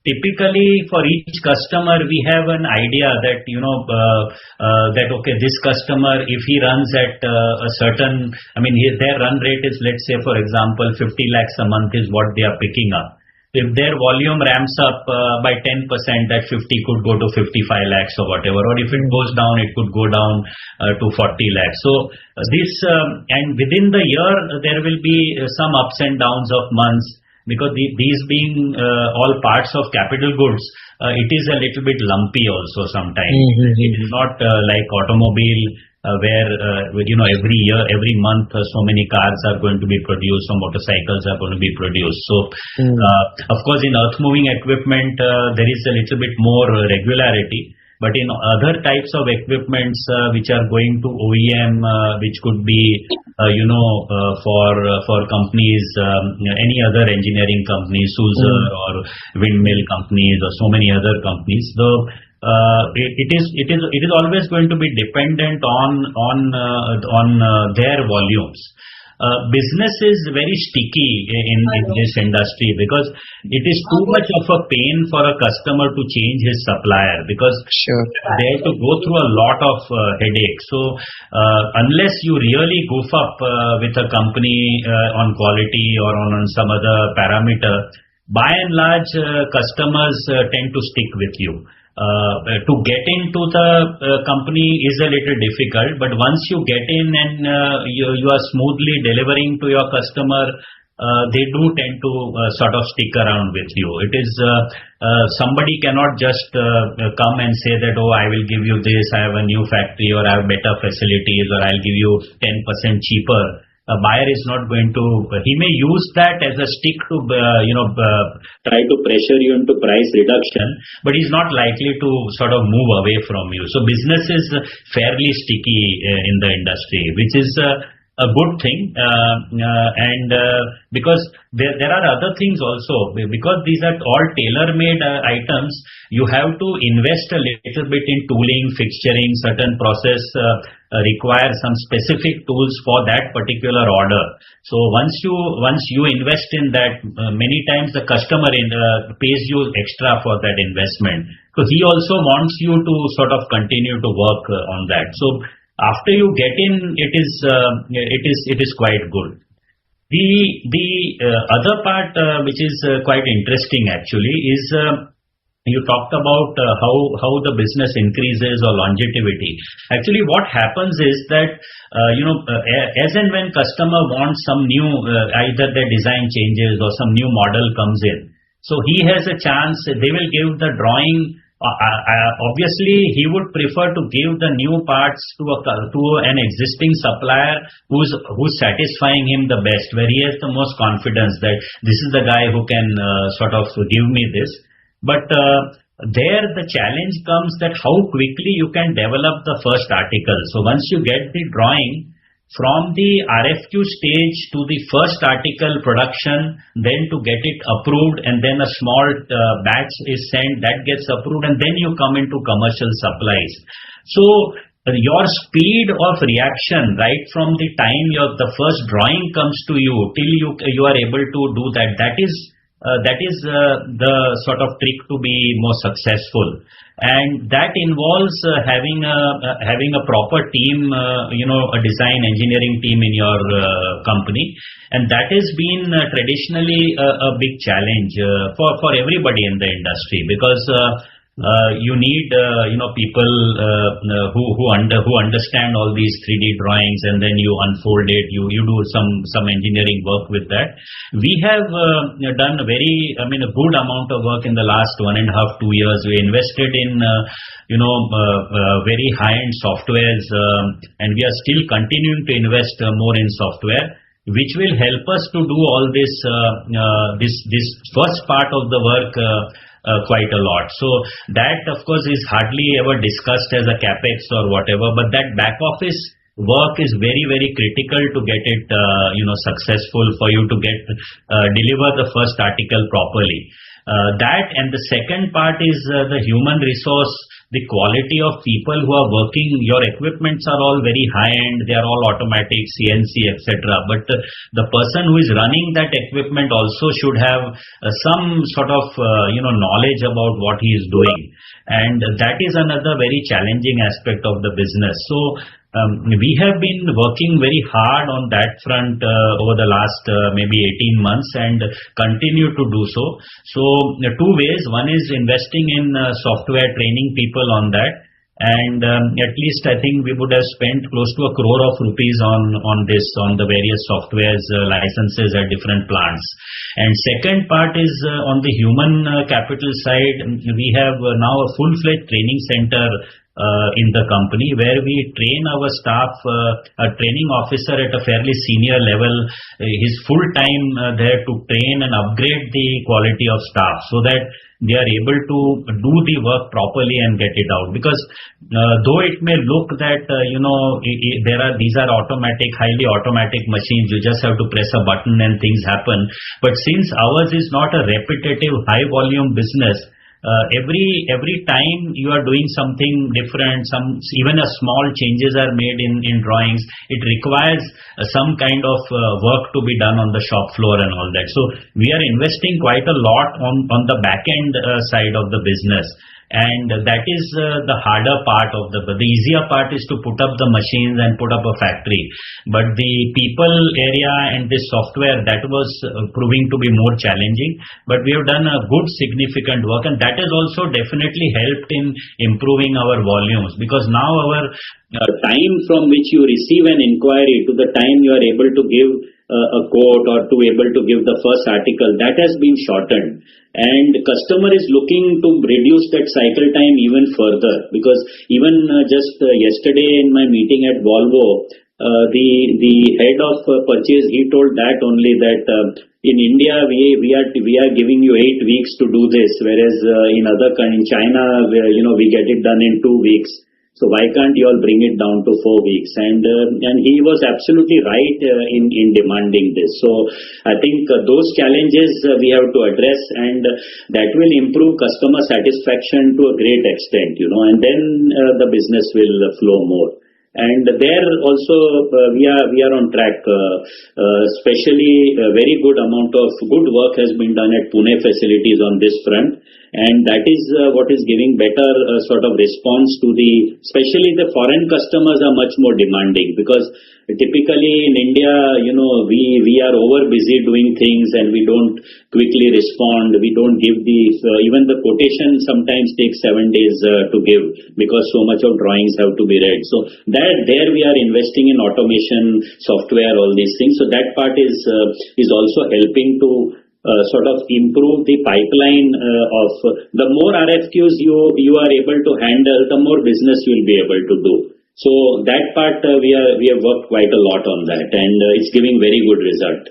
typically for each customer we have an idea that that okay, this customer, if he runs at a certain, their run rate is, let's say for example 50 lakhs a month is what they are picking up. If their volume ramps up by 10%, that 50 could go to 55 lakhs or whatever, or if it goes down, it could go down to 40 lakhs. So this and within the year there will be some ups and downs of months, because these being all parts of capital goods, it is a little bit lumpy also sometimes. It is not like automobile where every year, every month so many cars are going to be produced, or motorcycles are going to be produced. So of course in earth moving equipment there is a little bit more regularity, but in other types of equipments which are going to OEM, which could be for companies, any other engineering companies, Sulzer or windmill companies or so many other companies, it is always going to be dependent on their volumes. Business is very sticky in this industry because it is too much of a pain for a customer to change his supplier because Sure. they have to go through a lot of headache. So unless you really goof up with a company on quality or on some other parameter, by and large customers tend to stick with you. To get into the company is a little difficult, but once you get in and you are smoothly delivering to your customer, they do tend to sort of stick around with you. It is somebody cannot just come and say that, oh, I will give you this, I have a new factory or I have better facilities or I'll give you 10% cheaper. A buyer is not going to, he may use that as a stick to, try to pressure you into price reduction, but he's not likely to sort of move away from you. So business is fairly sticky in the industry, which is a good thing. Because there are other things also, because these are all tailor-made items, you have to invest a little bit in tooling, fixturing, certain process require some specific tools for that particular order. So once you invest in that, many times the customer pays you extra for that investment. So he also wants you to sort of continue to work on that. So after you get in, it is quite good. The other part which is quite interesting actually is you talked about how the business increases or longevity. Actually, what happens is that as and when customer wants some new, either their design changes or some new model comes in, so he has a chance. They will give the drawing. Obviously, he would prefer to give the new parts to an existing supplier who's satisfying him the best, where he has the most confidence that this is the guy who can sort of give me this. But there the challenge comes that how quickly you can develop the first article. So once you get the drawing, from the RFQ stage to the first article production, then to get it approved, and then a small batch is sent, that gets approved, and then you come into commercial supplies. So your speed of reaction right from the time the first drawing comes to you till you are able to do that is the sort of trick to be more successful, and that involves having a proper team, a design engineering team in your company, and that has been traditionally a big challenge for everybody in the industry, because you need people who understand all these 3D drawings, and then you unfold it, you do some engineering work with that. We have done a good amount of work in the last 1.5-2 years. We invested in very high-end softwares, and we are still continuing to invest more in software, which will help us to do all this first part of the work quite a lot. So that of course is hardly ever discussed as a capex or whatever, but that back office work is very, very critical to get it successful, for you to deliver the first article properly. That, and the second part is the human resource, the quality of people who are working. Your equipments are all very high end, they are all automatic, CNC, etc. But the person who is running that equipment also should have some sort of knowledge about what he is doing, and that is another very challenging aspect of the business. So we have been working very hard on that front over the last maybe 18 months, and continue to do so. So two ways: one is investing in software, training people on that, and at least I think we would have spent close to 1 crore of rupees on the various softwares licenses at different plants. And second part is on the human capital side. We have now a full-fledged training center in the company, where we train our staff. A training officer at a fairly senior level is full time there to train and upgrade the quality of staff, so that they are able to do the work properly and get it out. Because though it may look that these are automatic, highly automatic machines, you just have to press a button and things happen, but since ours is not a repetitive high volume business, every time you are doing something different, even a small changes are made in drawings, it requires some kind of work to be done on the shop floor and all that. So we are investing quite a lot on the back end side of the business. And that is the harder part of the easier part is to put up the machines and put up a factory. But the people area and this software, that was proving to be more challenging. But we have done a good significant work, and that has also definitely helped in improving our volumes, because now our time from which you receive an inquiry to the time you are able to give a quote or to able to give the first article, that has been shortened. And customer is looking to reduce that cycle time even further, because even just yesterday in my meeting at Volvo, the head of purchase, he told that only that in India we are giving you 8 weeks to do this, whereas in China we get it done in 2 weeks. So why can't you all bring it down to 4 weeks? And he was absolutely right in demanding this. So I think those challenges we have to address, and that will improve customer satisfaction to a great extent, and then the business will flow more. And there also we are on track. Especially a very good amount of good work has been done at Pune facilities on this front. And that is what is giving better sort of response to especially the foreign customers are much more demanding, because typically in India, we are over busy doing things and we don't quickly respond. We don't give even the quotation sometimes takes 7 days to give, because so much of drawings have to be read. So there we are investing in automation, software, all these things. So that part is also helping to sort of improve the pipeline of the more RFQs you are able to handle, the more business you will be able to do. So that part we have worked quite a lot on that, and it's giving very good result.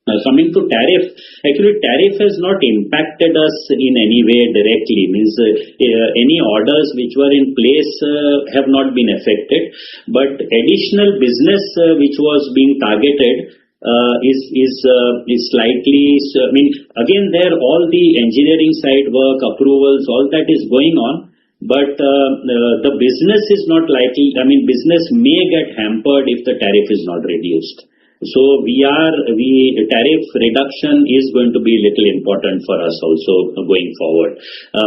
Now coming to tariff, actually tariff has not impacted us in any way directly. Means any orders which were in place have not been affected, but additional business which was being targeted is slightly, again there all the engineering side work, approvals, all that is going on, but the business is not likely, business may get hampered if the tariff is not reduced. So tariff reduction is going to be little important for us also going forward.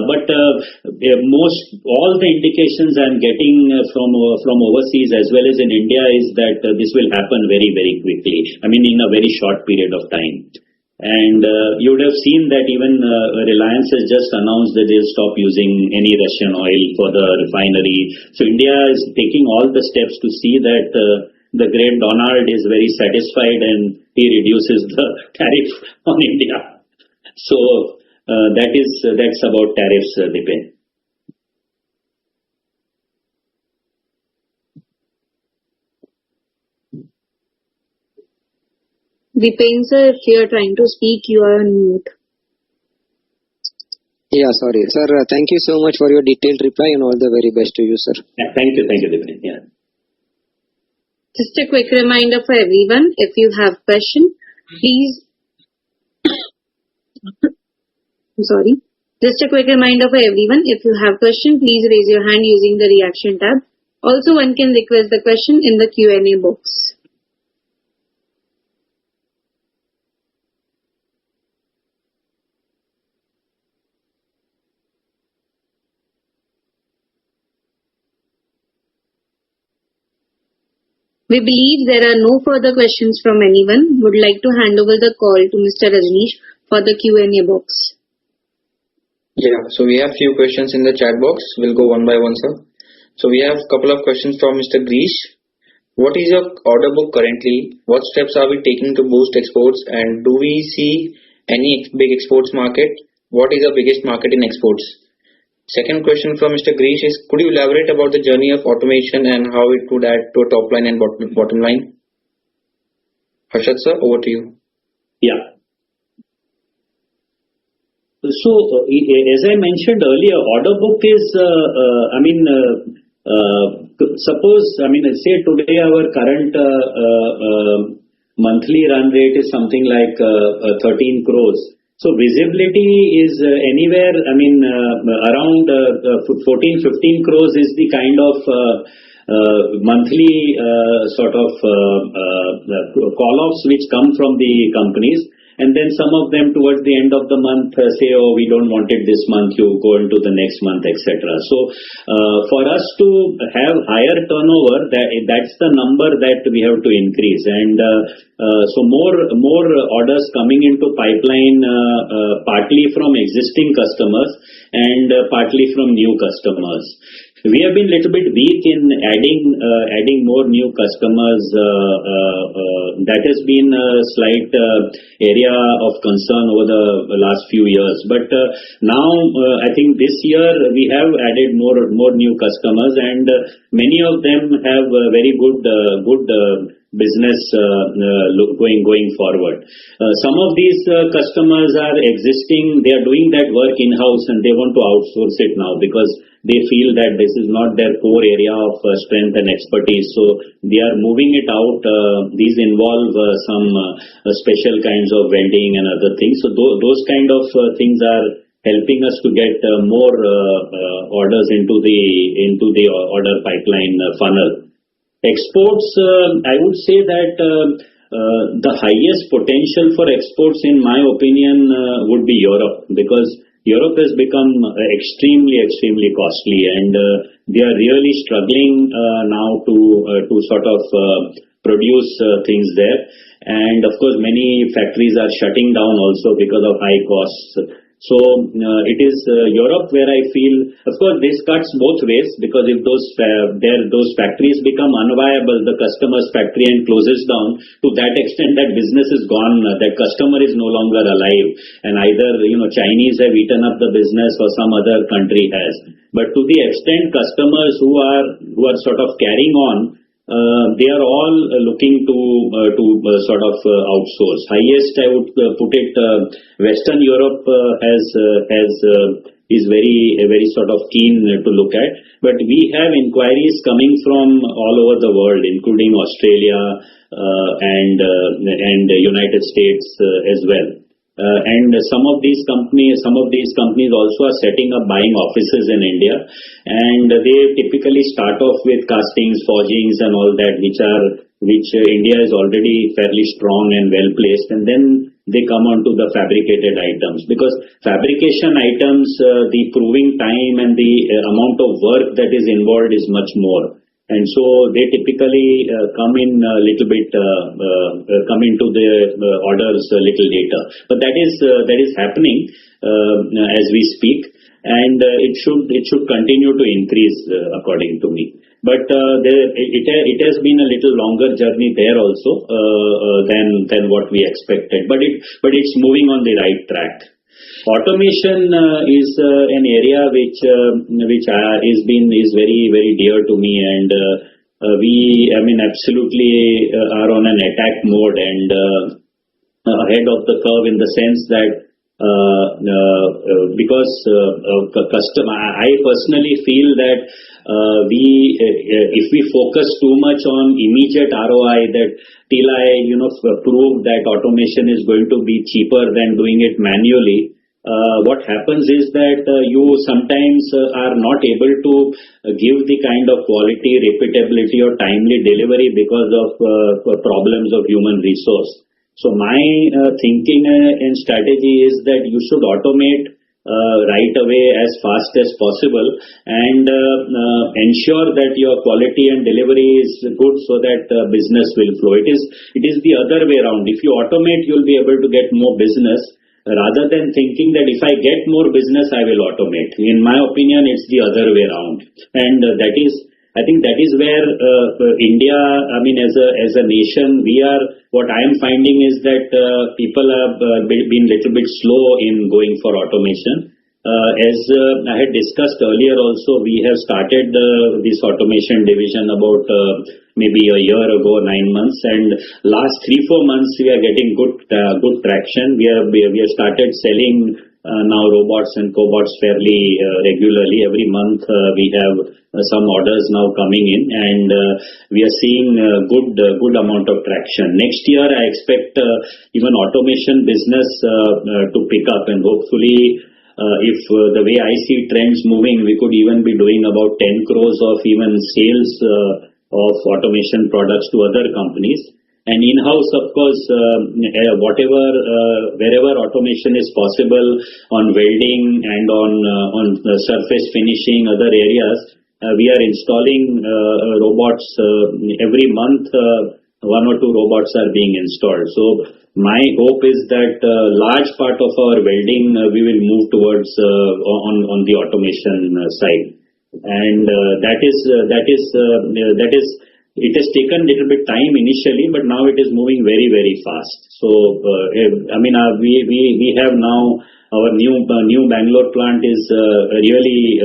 But all the indications I'm getting from overseas as well as in India is that this will happen very, very quickly. In a very short period of time. And you would have seen that even Reliance has just announced that they'll stop using any Russian oil for the refinery. So India is taking all the steps to see that the great Donald is very satisfied and he reduces the tariff on India. So that's about tariffs, Dipen. Dipen sir, if you are trying to speak, you are on mute. Yeah, sorry. Sir, thank you so much for your detailed reply and all the very best to you, sir. Yeah, thank you, Dipen. Yeah. Just a quick reminder for everyone, if you have question, please. I'm sorry. Just a quick reminder for everyone, if you have question, please raise your hand using the reaction tab. Also, one can request the question in the Q&A box. We believe there are no further questions from anyone. Would like to hand over the call to Mr. Rajneesh for the Q&A box. Yeah, so we have few questions in the chat box. We'll go one by one, sir. So we have a couple of questions from Mr. Grish. What is your order book currently? What steps are we taking to boost exports? And do we see any big exports market? What is the biggest market in exports? Second question from Mr. Grish is, could you elaborate about the journey of automation and how it could add to a top line and bottom line? Harshad sir, over to you. Yeah. So, as I mentioned earlier, order book is, suppose, say today our current monthly run rate is something like 13 crores. So visibility is anywhere, around 14-15 crores is the kind of monthly call-offs which come from the companies. And then some of them towards the end of the month say, oh, we don't want it this month, you go into the next month, etc. So for us to have higher turnover, that's the number that we have to increase. And so more orders coming into pipeline, partly from existing customers and partly from new customers. We have been a little bit weak in adding more new customers. That has been a slight area of concern over the last few years. But now I think this year we have added more new customers, and many of them have very good business going forward. Some of these customers are existing, they are doing that work in-house and they want to outsource it now because they feel that this is not their core area of strength and expertise. So they are moving it out. These involve some special kinds of vending and other things. So those kind of things are helping us to get more orders into the order pipeline funnel. Exports, I would say that the highest potential for exports, in my opinion, would be Europe, because Europe has become extremely costly, and they are really struggling now to sort of produce things there. And of course, many factories are shutting down also because of high costs. So it is Europe where I feel, of course, this cuts both ways, because if those factories become unviable, the customer's factory and closes down, to that extent that business is gone, that customer is no longer alive, and either Chinese have eaten up the business or some other country has. But to the extent customers who are sort of carrying on, they are all looking to sort of outsource. Highest, I would put it, Western Europe is very sort of keen to look at. But we have inquiries coming from all over the world, including Australia and United States as well. And some of these companies also are setting up buying offices in India, and they typically start off with castings, forgings and all that, which India is already fairly strong and well placed, and then they come on to the fabricated items, because fabrication items, the proving time and the amount of work that is involved is much more. And so they typically come in a little bit, come into the orders a little later. But that is happening as we speak, and it should continue to increase according to me. But it has been a little longer journey there also than what we expected. But it's moving on the right track. Automation is an area which is very dear to me, and we absolutely are on an attack mode and ahead of the curve, in the sense that because I personally feel that if we focus too much on immediate ROI, that till I prove that automation is going to be cheaper than doing it manually, what happens is that you sometimes are not able to give the kind of quality, repeatability or timely delivery because of problems of human resource. So my thinking and strategy is that you should automate right away as fast as possible, and ensure that your quality and delivery is good, so that business will flow. It is the other way around. If you automate, you'll be able to get more business, rather than thinking that if I get more business, I will automate. In my opinion, it's the other way around. And I think that is where India, as a nation, what I am finding is that people have been little bit slow in going for automation. As I had discussed earlier also, we have started this automation division about maybe a year ago, 9 months, and last 3-4 months we are getting good traction. We have started selling now robots and cobots fairly regularly. Every month we have some orders now coming in, and we are seeing good amount of traction. Next year I expect even automation business to pick up, and hopefully if the way I see trends moving, we could even be doing about 10 crores of even sales of automation products to other companies. And in-house, of course, wherever automation is possible on welding and on surface finishing, other areas, we are installing robots every month. One or two robots are being installed. So my hope is that large part of our welding we will move towards on the automation side, and that is. It has taken a little bit time initially, but now it is moving very, very fast. So, we have now our new Bangalore plant is really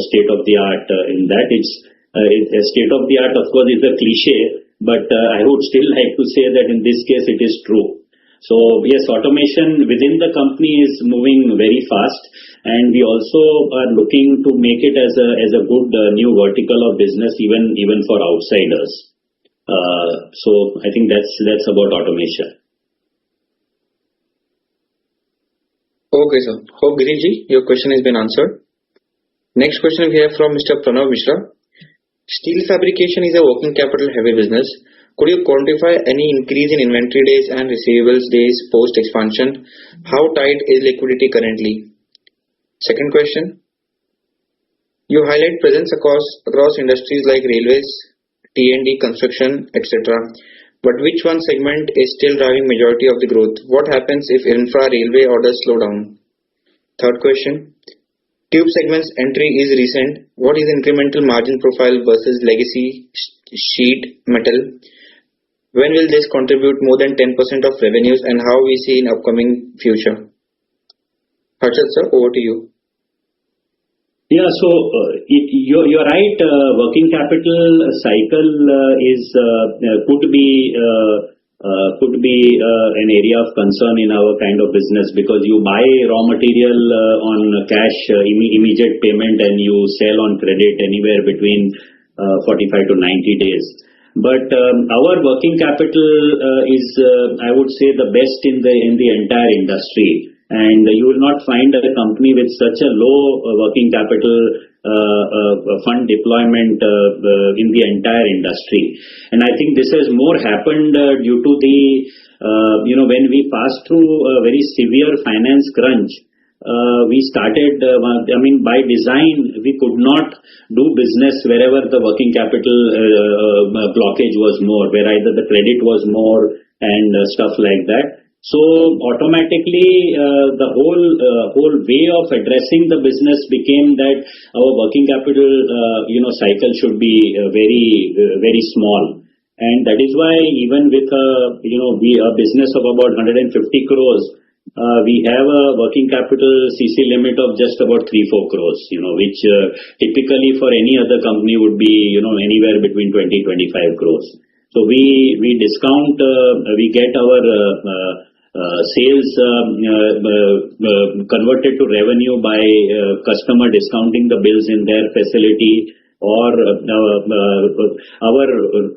state of the art in that. It's state of the art, of course, is a cliche, but I would still like to say that in this case it is true. So yes, automation within the company is moving very fast, and we also are looking to make it as a good new vertical of business even for outsiders. So I think that's about automation. Okay, sir. Hope Giriji, your question has been answered. Next question we have from Mr. Pranav Mishra. Steel fabrication is a working capital heavy business. Could you quantify any increase in inventory days and receivables days post expansion? How tight is liquidity currently? Second question. You highlight presence across industries like railways, T&D, construction, etc. But which one segment is still driving majority of the growth? What happens if infra railway orders slow down? Third question. Tube segment's entry is recent. What is incremental margin profile versus legacy sheet metal? When will this contribute more than 10% of revenues, and how we see in upcoming future? Harshad sir, over to you. Yeah, so you're right. Working capital cycle could be an area of concern in our kind of business, because you buy raw material on cash, immediate payment, and you sell on credit anywhere between 45 to 90 days. But our working capital is, I would say, the best in the entire industry. And you will not find a company with such a low working capital fund deployment in the entire industry. And I think this has more happened due to the, when we passed through a very severe finance crunch, we started, by design, we could not do business wherever the working capital blockage was more, where either the credit was more and stuff like that. So automatically, the whole way of addressing the business became that our working capital, cycle should be very, very small. And that is why even with a business of about 150 crores, we have a working capital CC limit of just about 3-4 crores, which typically for any other company would be, anywhere between 20-25 crores. So we discount, we get our sales converted to revenue by customer discounting the bills in their facility, or our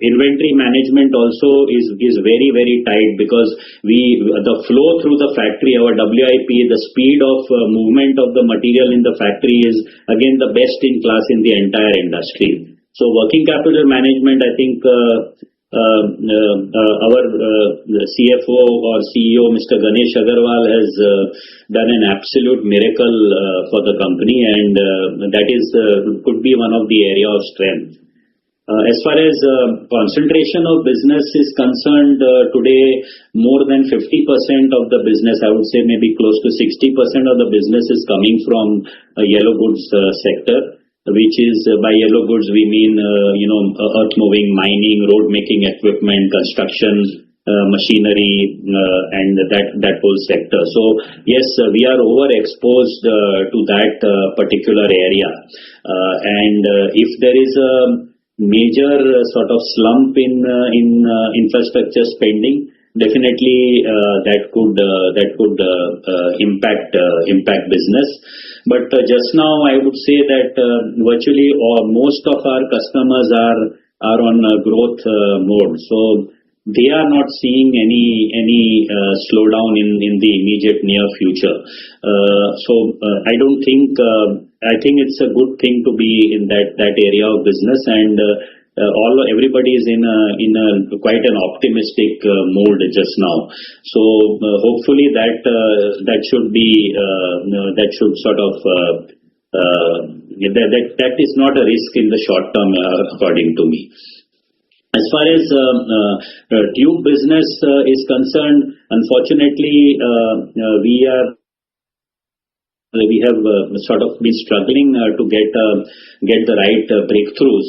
inventory management also is very, very tight, because the flow through the factory, our WIP, the speed of movement of the material in the factory is again the best in class in the entire industry. So working capital management, I think our CFO or CEO, Mr. Ganesh Agarwal, has done an absolute miracle for the company, and that is could be one of the area of strength. As far as concentration of business is concerned, today more than 50% of the business, I would say maybe close to 60% of the business is coming from yellow goods sector, which is, by yellow goods we mean earth moving, mining, road making equipment, construction, machinery, and that whole sector. So yes, we are overexposed to that particular area, and if there is a major sort of slump in infrastructure spending, definitely that could impact business. But just now I would say that virtually most of our customers are on growth mode. So they are not seeing any slowdown in the immediate near future. I don't think. I think it's a good thing to be in that area of business, and everybody is in a quite an optimistic mode just now. So hopefully that should be that should sort of that is not a risk in the short term, according to me. As far as tube business is concerned, unfortunately, we have sort of been struggling to get the right breakthroughs.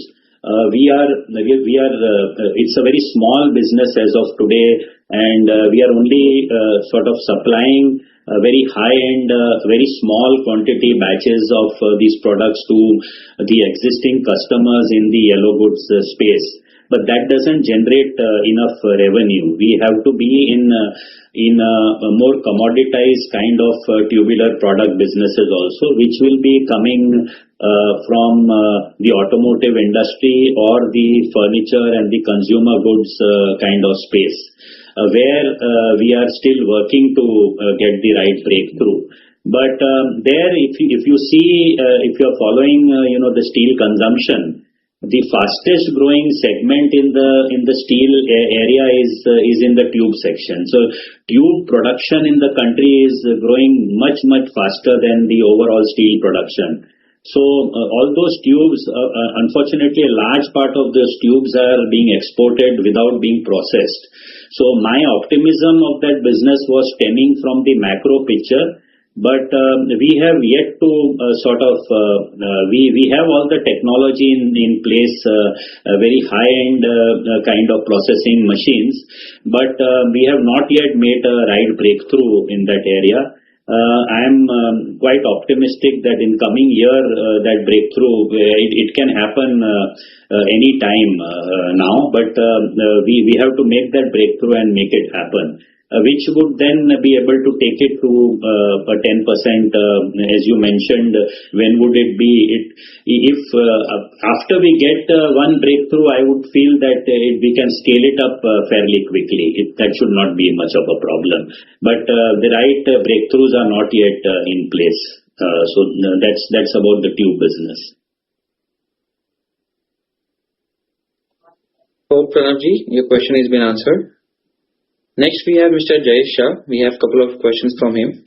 It's a very small business as of today, and we are only sort of supplying very high-end, very small quantity batches of these products to the existing customers in the yellow goods space. But that doesn't generate enough revenue. We have to be in a more commoditized kind of tubular product businesses also, which will be coming from the automotive industry or the furniture and the consumer goods kind of space, where we are still working to get the right breakthrough. But there, if you see, if you are following, the steel consumption, the fastest growing segment in the steel area is in the tube section. So tube production in the country is growing much faster than the overall steel production. So all those tubes, unfortunately, a large part of those tubes are being exported without being processed. So my optimism of that business was stemming from the macro picture. But we have yet to sort of, we have all the technology in place, very high-end kind of processing machines, but we have not yet made a right breakthrough in that area. I am quite optimistic that in coming year, that breakthrough, it can happen any time now, but we have to make that breakthrough and make it happen. Which would then be able to take it to 10%, as you mentioned. When would it be? If after we get one breakthrough, I would feel that we can scale it up fairly quickly. That should not be much of a problem. But the right breakthroughs are not yet in place. So that's about the tube business. So Pranavji, your question has been answered. Next, we have Mr. Jayesh Shah. We have a couple of questions from him.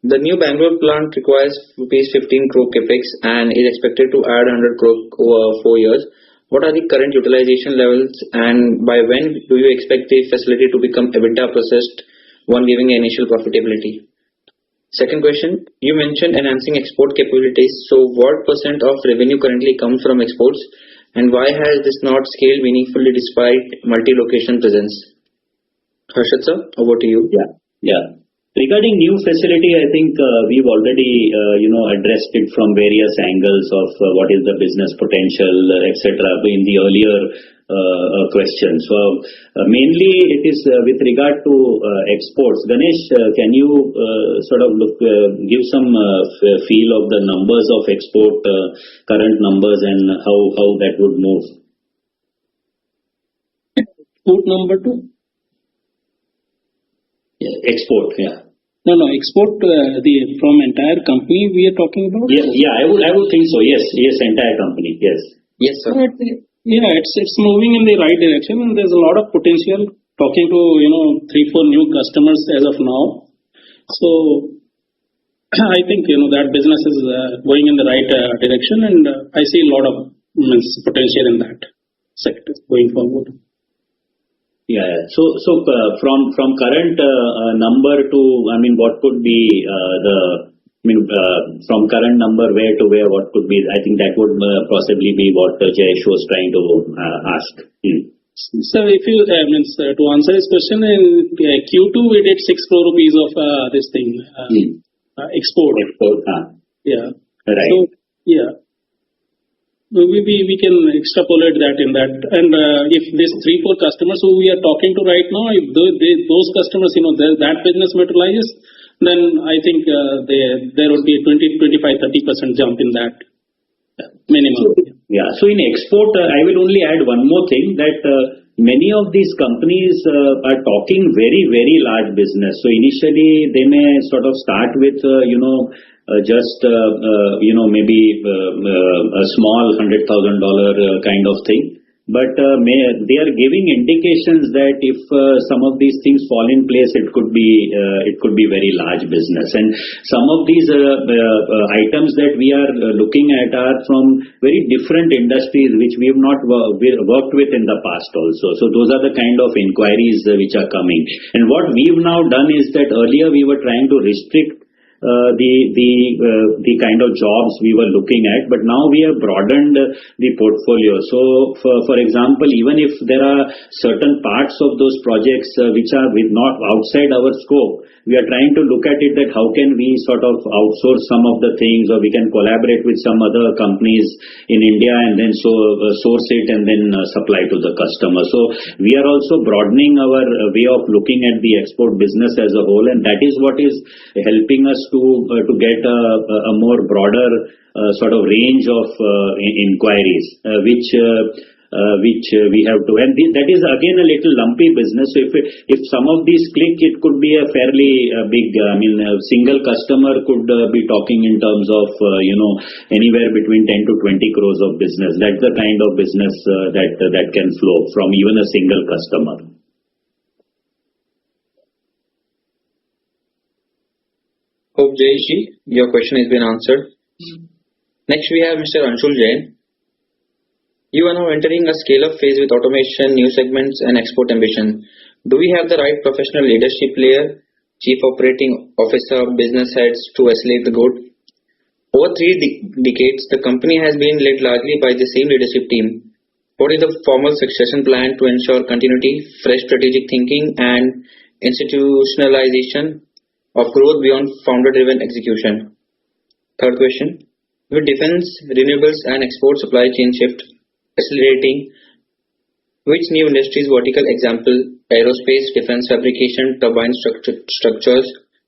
The new Bangalore plant requires rupees 15 crore capex and is expected to add 100 crore over 4 years. What are the current utilization levels, and by when do you expect the facility to become EBITDA processed, one giving initial profitability? Second question, you mentioned enhancing export capabilities. So what percent of revenue currently comes from exports, and why has this not scaled meaningfully despite multi-location presence? Harshad sir, over to you. Yeah. Regarding new facility, I think we've already addressed it from various angles of what is the business potential, etc. in the earlier question. So mainly it is with regard to exports. Ganesh, can you sort of give some feel of the numbers of export, current numbers, and how that would move? Export number 2. Export, yeah. No, export from entire company we are talking about. Yeah, I would think so. Yes, entire company. Yes, sir. It's moving in the right direction, and there's a lot of potential. Talking to 3-4 new customers as of now. So I think that business is going in the right direction, and I see a lot of potential in that sector going forward. Yeah. So from current number to, what could be from current number where to where, what could be? I think that would possibly be what Jayesh was trying to ask. So if you to answer his question, in Q2 we did 6 crore rupees of this thing export. Yeah. Yeah. Right. So yeah. we can extrapolate that in that. And if these 3-4 customers who we are talking to right now, if those customers, that business materializes, then I think there would be a 20, 25, 30% jump in that minimum. Yeah. So in export, I will only add one more thing, that many of these companies are talking very, very large business. So initially they may sort of start with, maybe a small $100,000 kind of thing. But they are giving indications that if some of these things fall in place, it could be very large business. And some of these items that we are looking at are from very different industries which we have not worked with in the past also. So those are the kind of inquiries which are coming. And what we've now done is that earlier we were trying to restrict the kind of jobs we were looking at, but now we have broadened the portfolio. So for example, even if there are certain parts of those projects which are not outside our scope, we are trying to look at it that how can we sort of outsource some of the things, or we can collaborate with some other companies in India and then source it and then supply to the customer. So we are also broadening our way of looking at the export business as a whole, and that is what is helping us to get a more broader sort of range of inquiries, which we have to, and that is again a little lumpy business. So if some of these click, it could be a fairly big, a single customer could be talking in terms of anywhere between 10 to 20 crores of business. That's the kind of business that can flow from even a single customer. Hope Jayeshi, your question has been answered. Next we have Mr. Anshul Jain. You are now entering a scale-up phase with automation, new segments and export ambition. Do we have the right professional leadership layer, chief operating officer, business heads to accelerate the growth? Over 3 decades, the company has been led largely by the same leadership team. What is the formal succession plan to ensure continuity, fresh strategic thinking and institutionalization of growth beyond founder-driven execution? Third question, with defense, renewables and export supply chain shift accelerating, which new industries, vertical example, aerospace, defense fabrication, turbine structures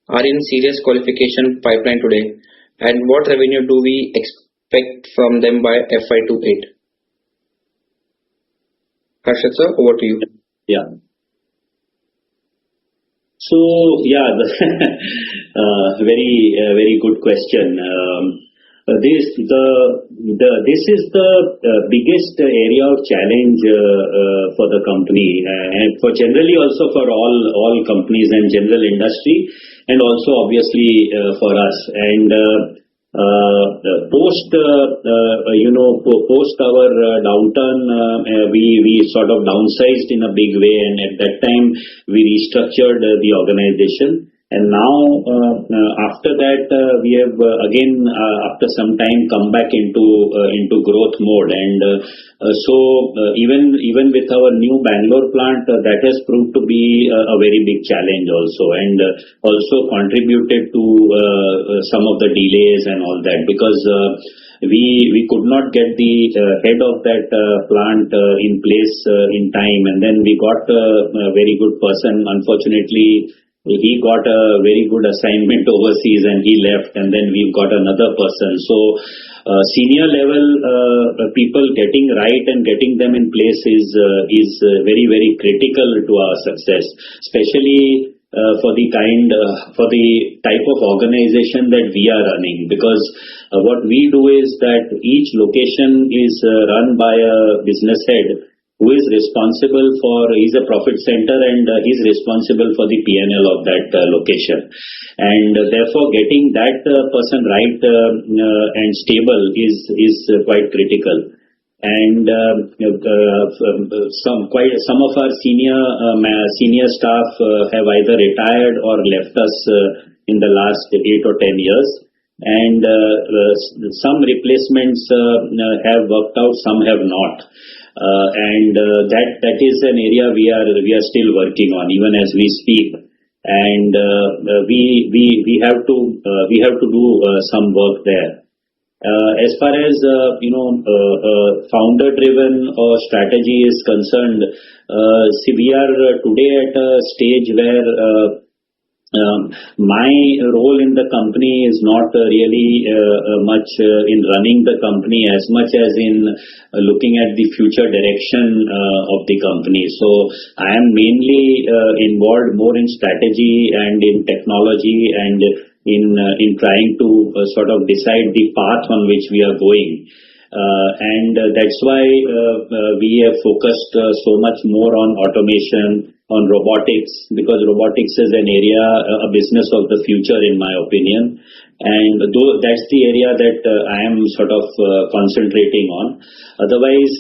are in serious qualification pipeline today, and what revenue do we expect from them by FY28? Harshad sir, over to you. Yeah. So yeah, very good question. This is the biggest area of challenge for the company, and for generally also for all companies and general industry, and also obviously for us. And post our downturn, we sort of downsized in a big way, and at that time we restructured the organization. And now, after that, we have again, after some time, come back into growth mode. And even with our new Bangalore plant, that has proved to be a very big challenge also, and also contributed to some of the delays and all that, because we could not get the head of that plant in place in time, and then we got a very good person. Unfortunately, he got a very good assignment overseas and he left, and then we've got another person. So senior level people getting right and getting them in place is very, very critical to our success, especially for the type of organization that we are running, because what we do is that each location is run by a business head who is responsible for, he's a profit center, and he's responsible for the P&L of that location. And therefore getting that person right and stable is quite critical. And some of our senior staff have either retired or left us in the last 8 or 10 years. And some replacements have worked out, some have not. And that is an area we are still working on even as we speak, and we have to do some work there. As far as founder-driven strategy is concerned, see, we are today at a stage where my role in the company is not really much in running the company as much as in looking at the future direction of the company. So I am mainly involved more in strategy and in technology and in trying to sort of decide the path on which we are going. And that's why we have focused so much more on automation, on robotics, because robotics is an area, a business of the future, in my opinion. And that's the area that I am sort of concentrating on. Otherwise,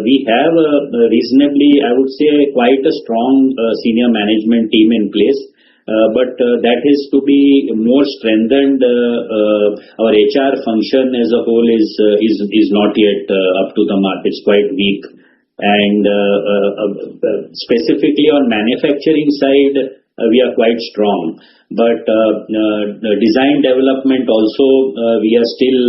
we have a reasonably, I would say, quite a strong senior management team in place. But that is to be more strengthened. Our HR function as a whole is not yet up to the mark. It's quite weak. And specifically on manufacturing side, we are quite strong. But design development also, we are still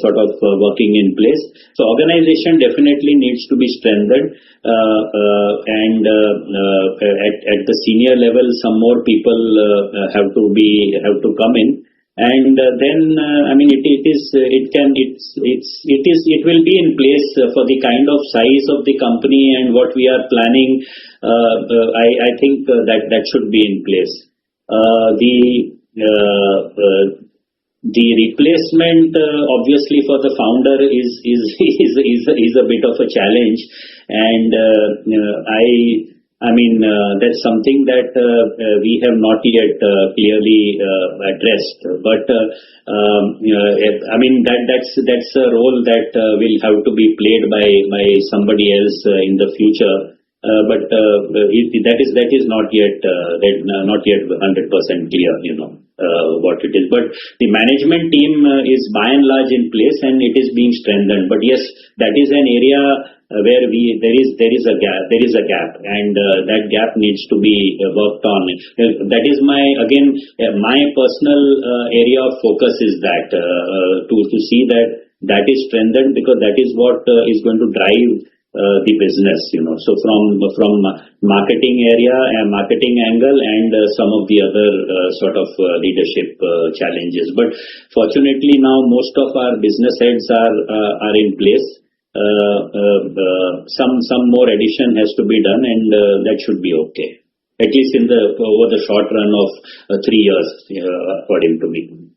sort of working in place. So organization definitely needs to be strengthened. And at the senior level, some more people have to come in. And then, I mean, it will be in place for the kind of size of the company and what we are planning. I think that should be in place. The replacement, obviously, for the founder is a bit of a challenge, and I mean that's something that we have not yet clearly addressed. But I mean that's a role that will have to be played by somebody else in the future. But that is not yet 100% clear, what it is. But the management team is by and large in place and it is being strengthened. But yes, that is an area where there is a gap, and that gap needs to be worked on. That is my personal area of focus is that to see that is strengthened, because that is what is going to drive the business, So from marketing area and marketing angle and some of the other sort of leadership challenges. But fortunately now most of our business heads are in place. Some more addition has to be done, and that should be okay. At least over the short run of 3 years, according to me.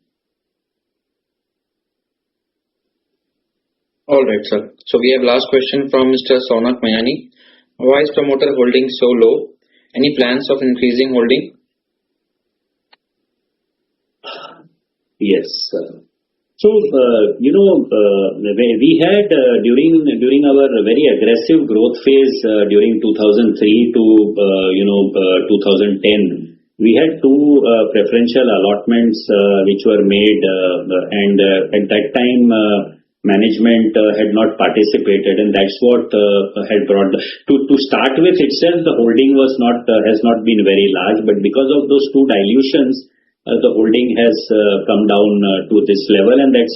All right, sir. So we have last question from Mr. Sonak Mayani. Why is promoter holding so low? Any plans of increasing holding? Yes. So we had during our very aggressive growth phase during 2003 to 2010. We had two preferential allotments which were made, and at that time. Management had not participated, and that's what had brought to start with itself. The holding has not been very large, but because of those two dilutions, the holding has come down to this level, and it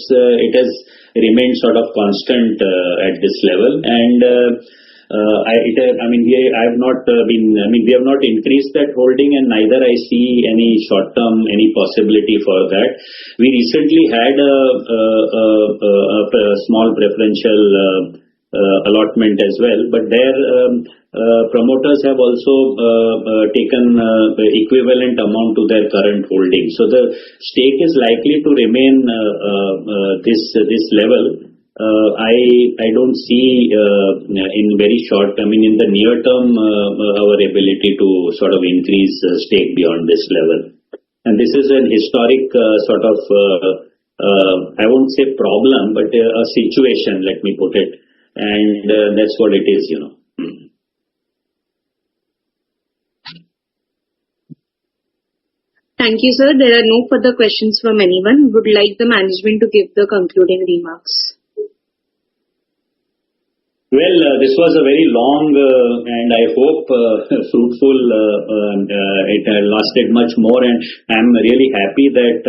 has remained sort of constant at this level. And we have not increased that holding, and neither I see any short-term, any possibility for that. We recently had a small preferential allotment as well, but their promoters have also taken the equivalent amount to their current holding. So the stake is likely to remain this level. I don't see in very short, in the near term, our ability to sort of increase stake beyond this level. And this is an historic sort of, I won't say problem, but a situation, let me put it. And that's what it is, Thank you, sir. There are no further questions from anyone. Would like the management to give the concluding remarks. Well, this was a very long and I hope fruitful. It lasted much more, and I'm really happy that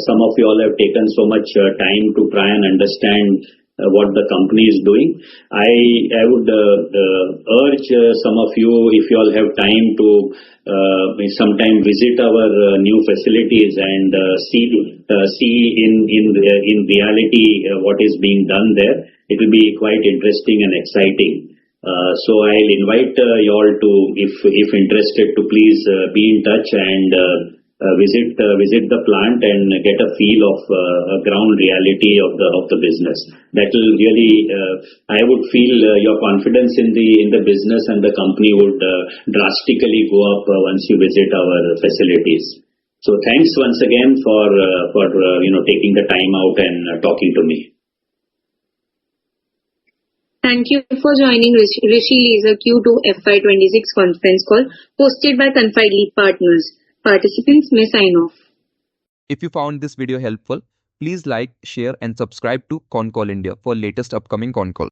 some of you all have taken so much time to try and understand what the company is doing. I would urge some of you, if you all have time, to sometime visit our new facilities and see in reality what is being done there. It will be quite interesting and exciting. So I'll invite you all to, if interested, to please be in touch and visit the plant and get a feel of a ground reality of the business. That will really, I would feel your confidence in the business and the company would drastically go up once you visit our facilities. So thanks once again for taking the time out and talking to me. Thank you for joining Rishi Laser Q2 FY26 conference call hosted by Confide Lead Partners. Participants may sign off. If you found this video helpful, please like, share and subscribe to Concall India for latest upcoming Concall.